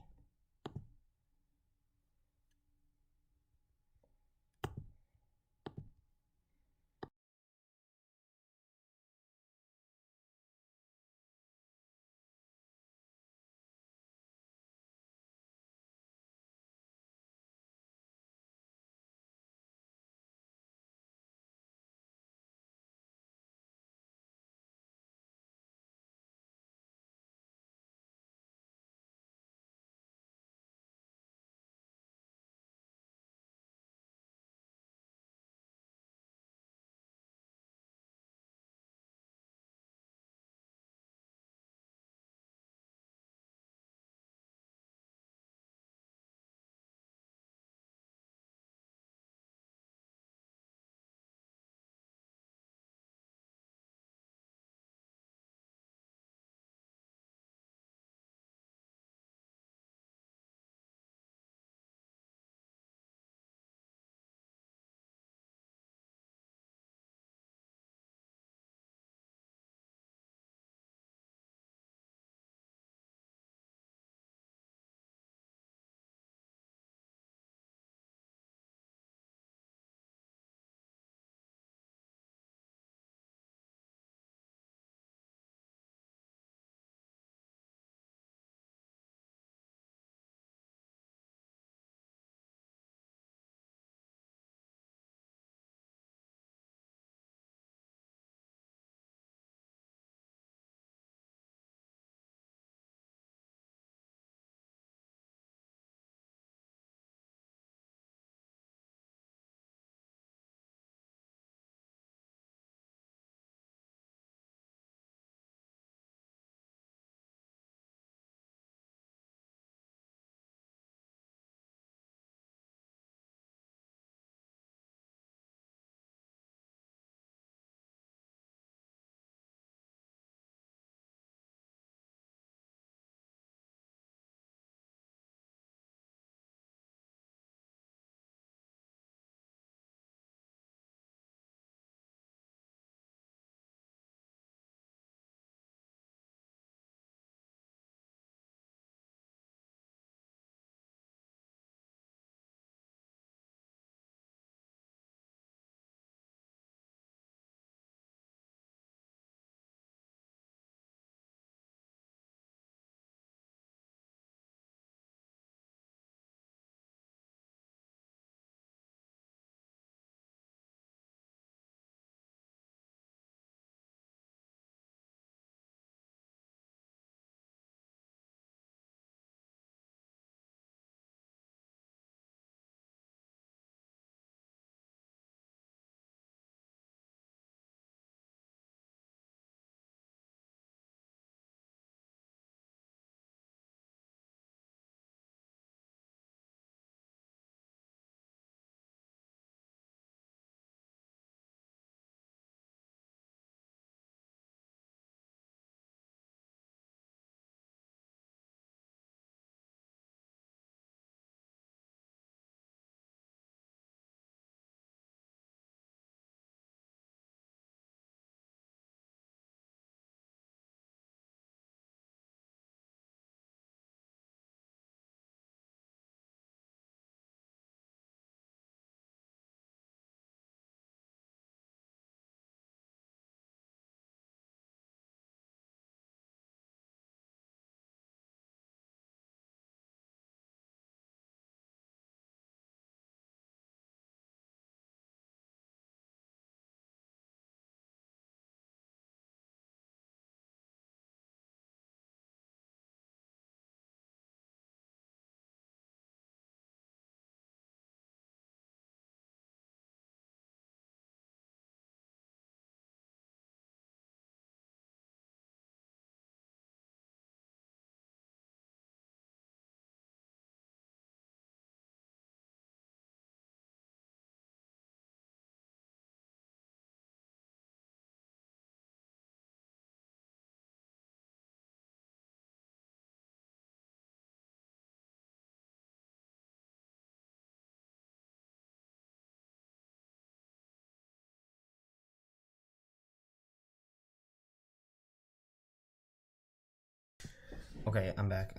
Okay, I'm back.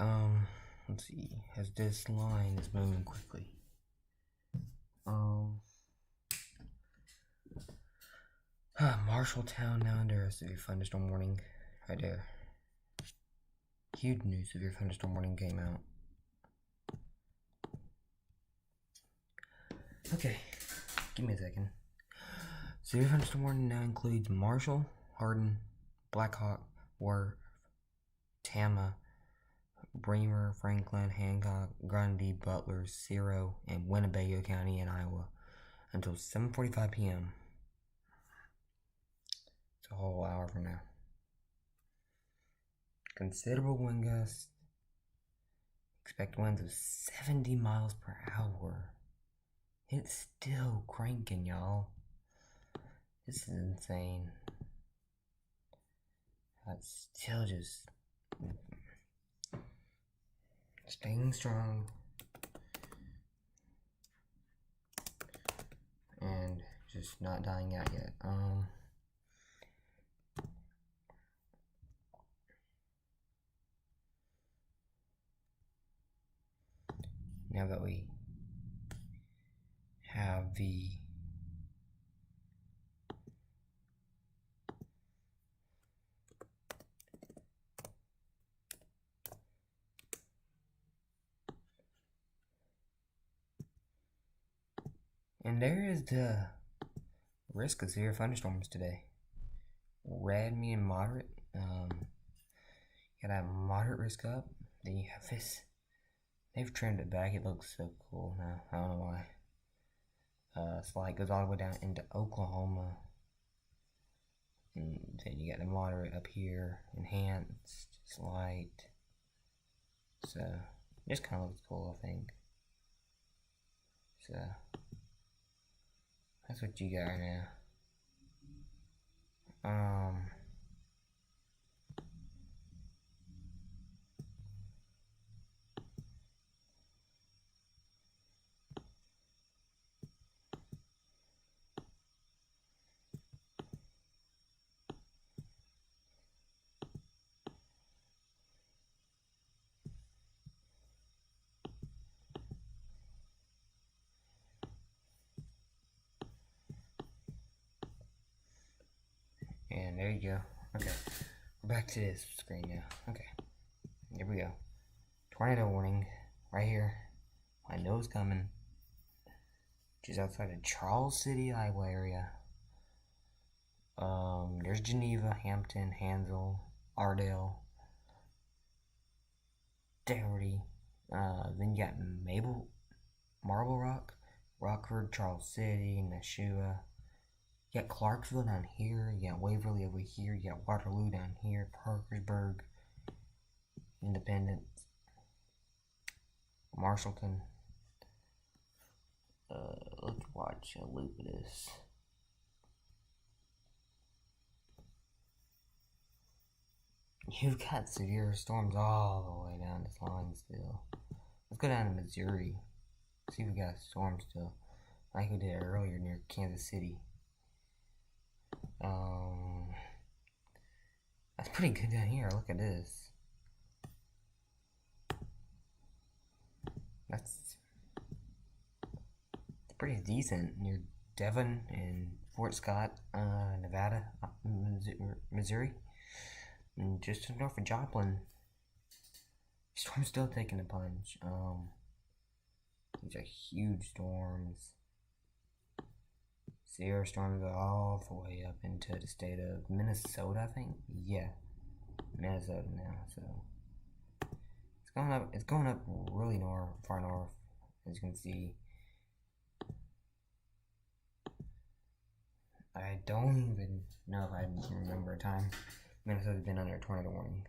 Let's see. As this line is moving quickly. Marshalltown now under a severe thunderstorm warning. Right there. Huge news, severe thunderstorm warning came out. Okay, give me a second. Severe thunderstorm warning now includes Marshall, Hardin, Blackhawk, Worth, Tama, Bremer, Franklin, Hancock, Grundy, Butler, Ciro, and Winnebago County in Iowa until 7:45 p.m. It's a whole hour from now. Considerable wind gusts. Expect winds of 70 miles per hour. It's still cranking, y'all. This is insane. It's still just staying strong and just not dying out yet. Now that we have the and there is the risk of severe thunderstorms today. Red, medium, moderate. You gotta have moderate risk up. Then you have this. They've trimmed it back. It looks so cool now. I don't know why. Slide goes all the way down into Oklahoma. And then you got the moderate up here. Enhanced. Slight. So, just kind of looks cool, I think. So, that's what you got right now. And there you go. Okay, we're back to this screen now. Okay, here we go. Tornado warning right here. I know it's coming. Which is outside of Charles City, Iowa area. There's Geneva, Hampton, Hansel, Ardell, Doherty. Then you got Marble Rock, Rockford, Charles City, Nashua. You got Clarksville down here. You got Waverly over here. You got Waterloo down here. Parkersburg, Independence, Marshallton. Let's watch a loop of this. You've got severe storms all the way down this line still. Let's go down to Missouri. See if we got storms still. Like we did earlier near Kansas City. That's pretty good down here. Look at this. That's pretty decent near Devon and Fort Scott, Nevada, Missouri, and just north of Joplin. Storm's still taking a punch. These are huge storms. Severe storms all the way up into the state of Minnesota, I think. Yeah, Minnesota now. So it's going up. It's going up really far north, as you can see. I don't even know if I remember a time Minnesota's been under a tornado warning,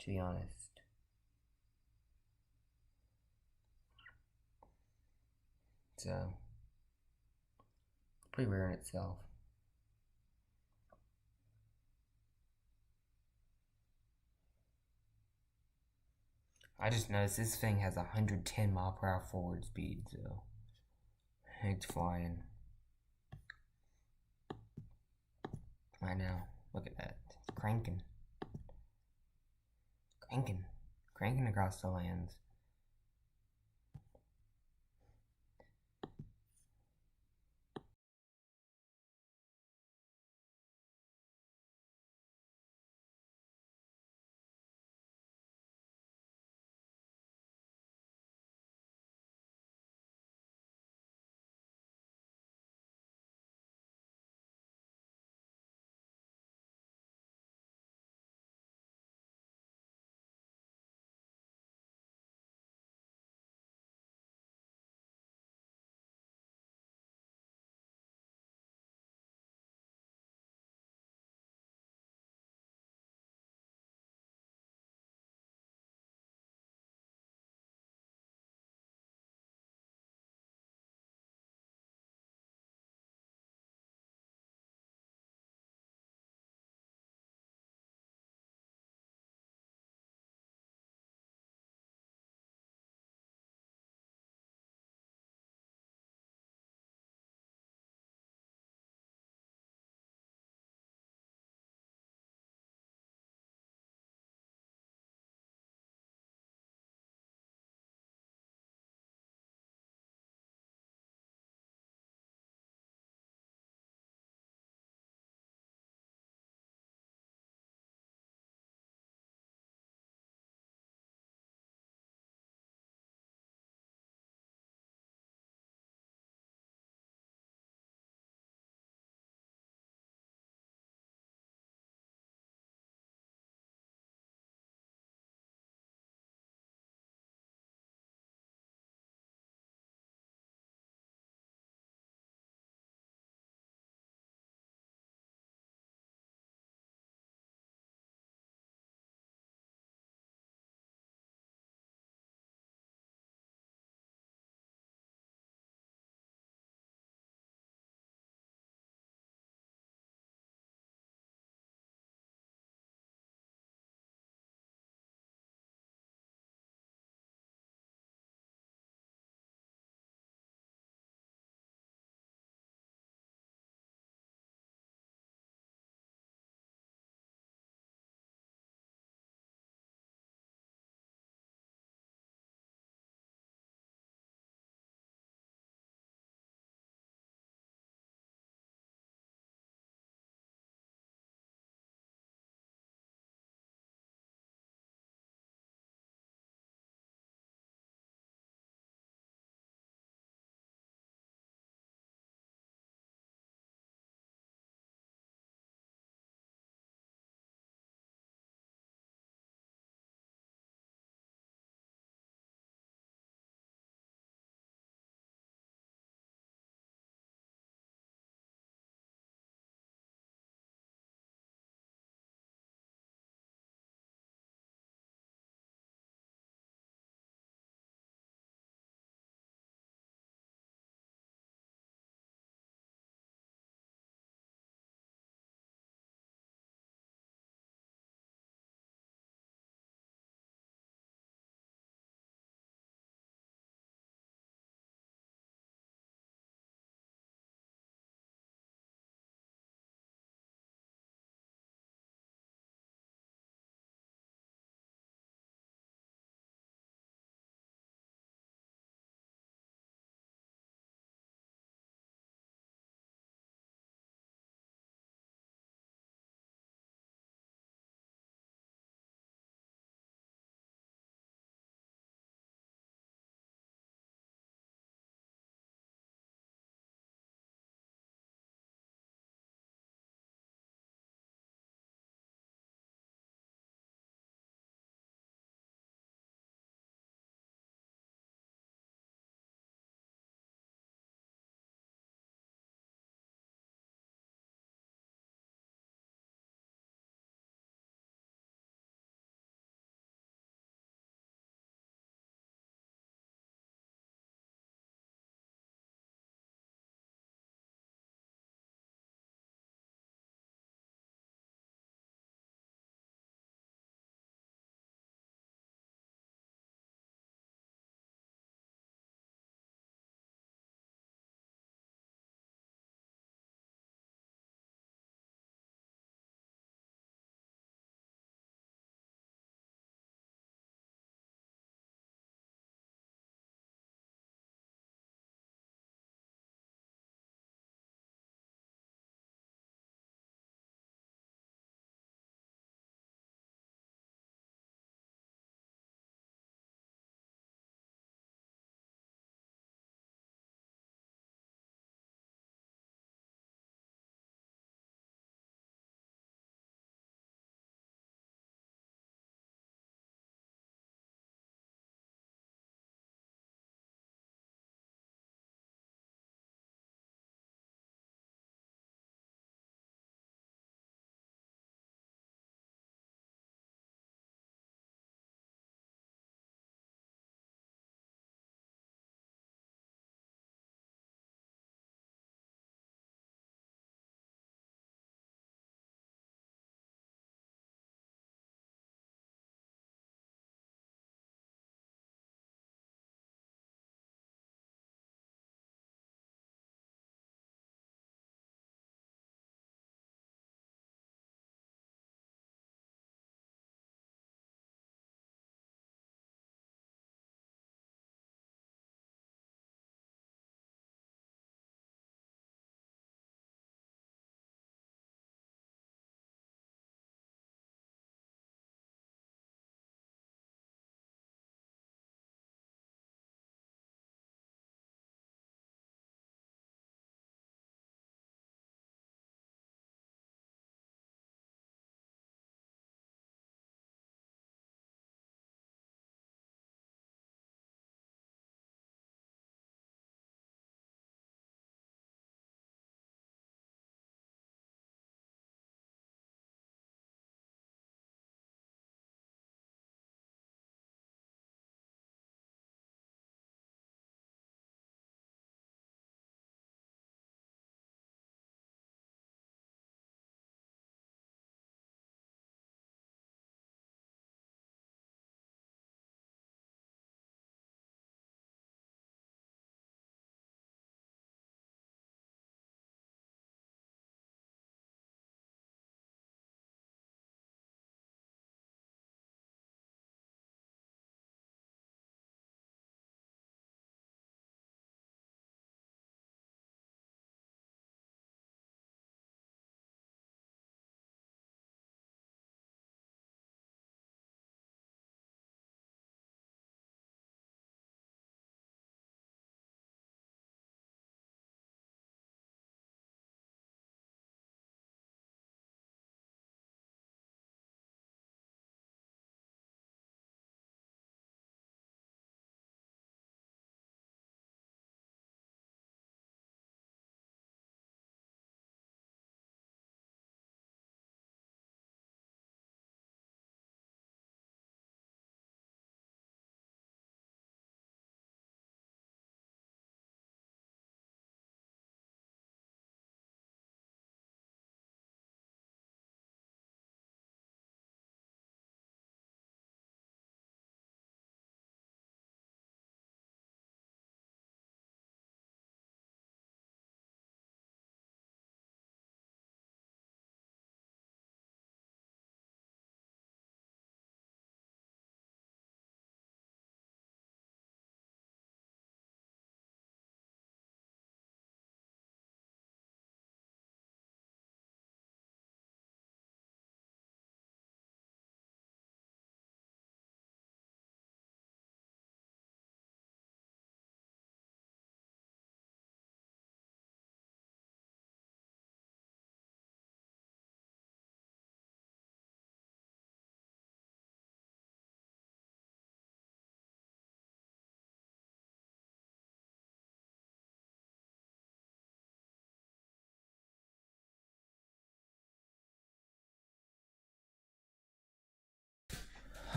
to be honest. So, pretty rare in itself. I just noticed this thing has 110 mile per hour forward speed, so it's flying. Right now, look at that. It's cranking. cranking across the lands.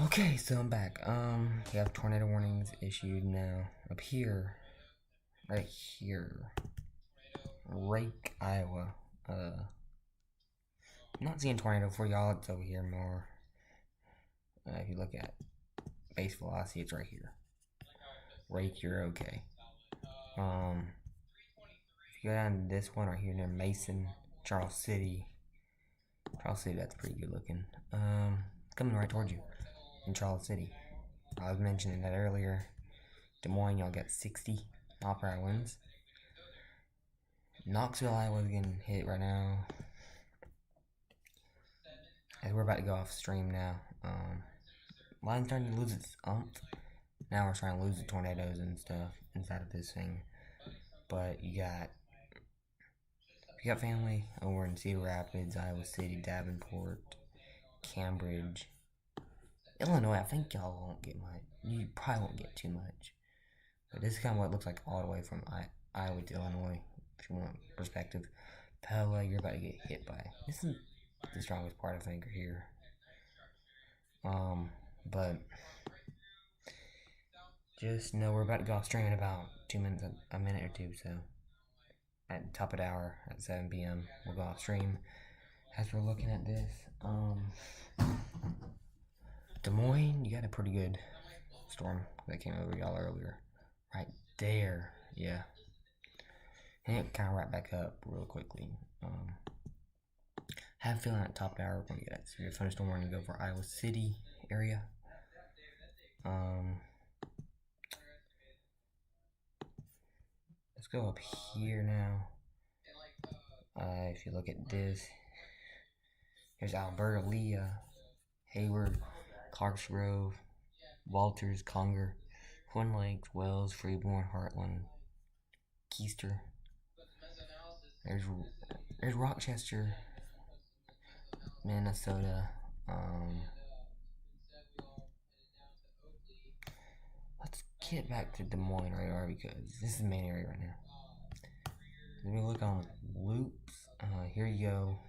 Okay, so I'm back. We have tornado warnings issued now up here, right here, Rake, Iowa. I'm not seeing tornado for y'all. It's over here more. If you look at base velocity, it's right here. Rake, you're okay. If you go down to this one right here near Mason, Charles City, that's pretty good looking. Coming right towards you in Charles City. I was mentioning that earlier. Des Moines, y'all got 60 mile/hour winds. Knoxville, Iowa's getting hit right now. As we're about to go off stream now. Line's starting to lose its umph. Now we're starting to lose the tornadoes and stuff inside of this thing. But you got family over in Cedar Rapids, Iowa City, Davenport, Cambridge, Illinois. I think y'all won't get much. You probably won't get too much. But this is kind of what it looks like all the way from Iowa to Illinois, if you want perspective. Pella, you're about to get hit by. This is the strongest part, I think, right here. But just know we're about to go off stream in about 2 minutes, a minute or two. So at the top of the hour at 7 p.m. we'll go off stream. As we're looking at this, Des Moines, you got a pretty good storm that came over y'all earlier. Right there, yeah. And it kind of right back up real quickly. Have a feeling at top hour we're going to get that severe thunderstorm warning to go for Iowa City area. Let's go up here now. If you look at this, here's Alberta, Leah, Hayward, Clarks Grove, Walters, Conger, Twin Lakes, Wells, Freeborn, Heartland, Keister. There's Rochester, Minnesota. Let's get back to Des Moines radar because this is the main area right now. Let me look on loops. Here you go.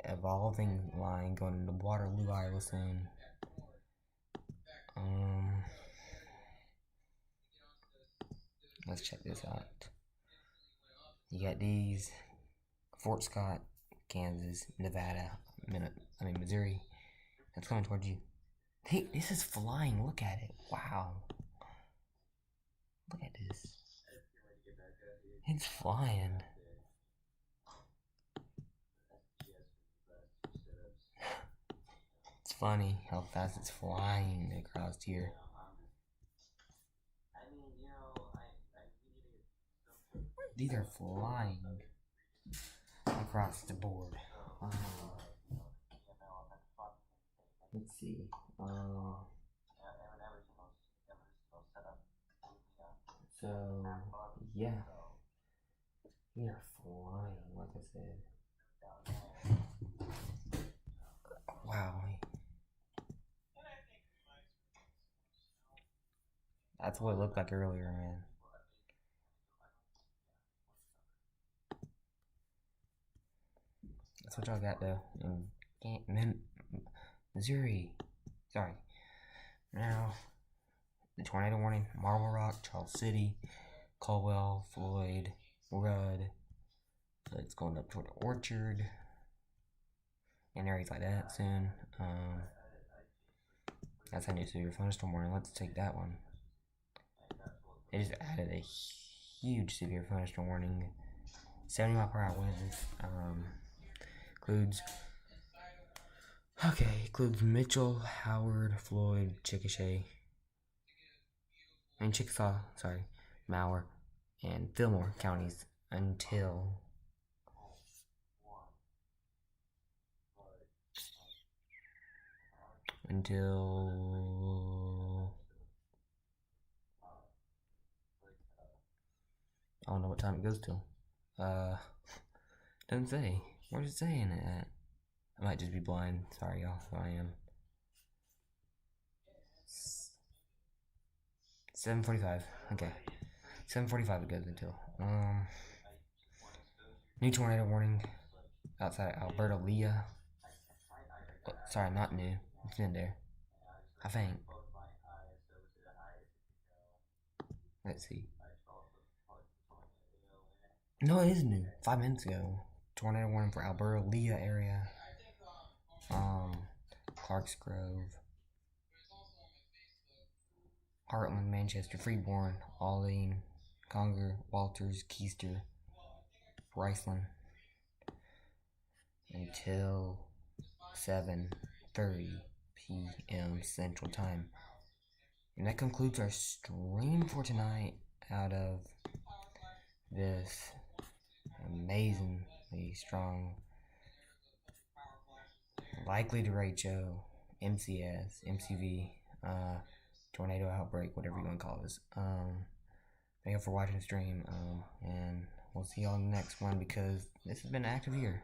Evolving line going into Waterloo, Iowa soon. Let's check this out. You got these. Fort Scott, Kansas, Nevada, Missouri. That's coming towards you. Hey, this is flying. Look at it. Wow. Look at this. It's flying. It's funny how fast it's flying across here. These are flying across the board. Let's see. So yeah, we are flying, like I said. Wow. That's what it looked like earlier, man. That's what y'all got though in Missouri. Sorry. Now, the tornado warning: Marble Rock, Charles City, Caldwell, Floyd, Rudd. So it's going up toward the Orchard and areas like that soon. That's a new severe thunderstorm warning. Let's take that one. They just added a huge severe thunderstorm warning. 70 mile/hour winds. Includes Mitchell, Howard, Floyd, Chickasaw, Mower, and Fillmore counties until I don't know what time it goes till. Doesn't say. Where's it saying it at? I might just be blind. Sorry, y'all. I am. 7:45. Okay. 7:45 it goes until. New tornado warning outside Alberta, Leah. Oh, sorry, not new. It's in there. I think. Let's see. No, it is new. 5 minutes ago. Tornado warning for Alberta, Leah area. Clarks Grove. Heartland, Manchester, Freeborn, Alling, Conger, Walters, Keister, Riceland. Until 7:30 p.m. Central Time. And that concludes our stream for tonight out of this amazingly strong, likely to rate show, MCS, MCV, tornado outbreak, whatever you want to call this. Thank you for watching the stream, and we'll see y'all in the next one because this has been an active year.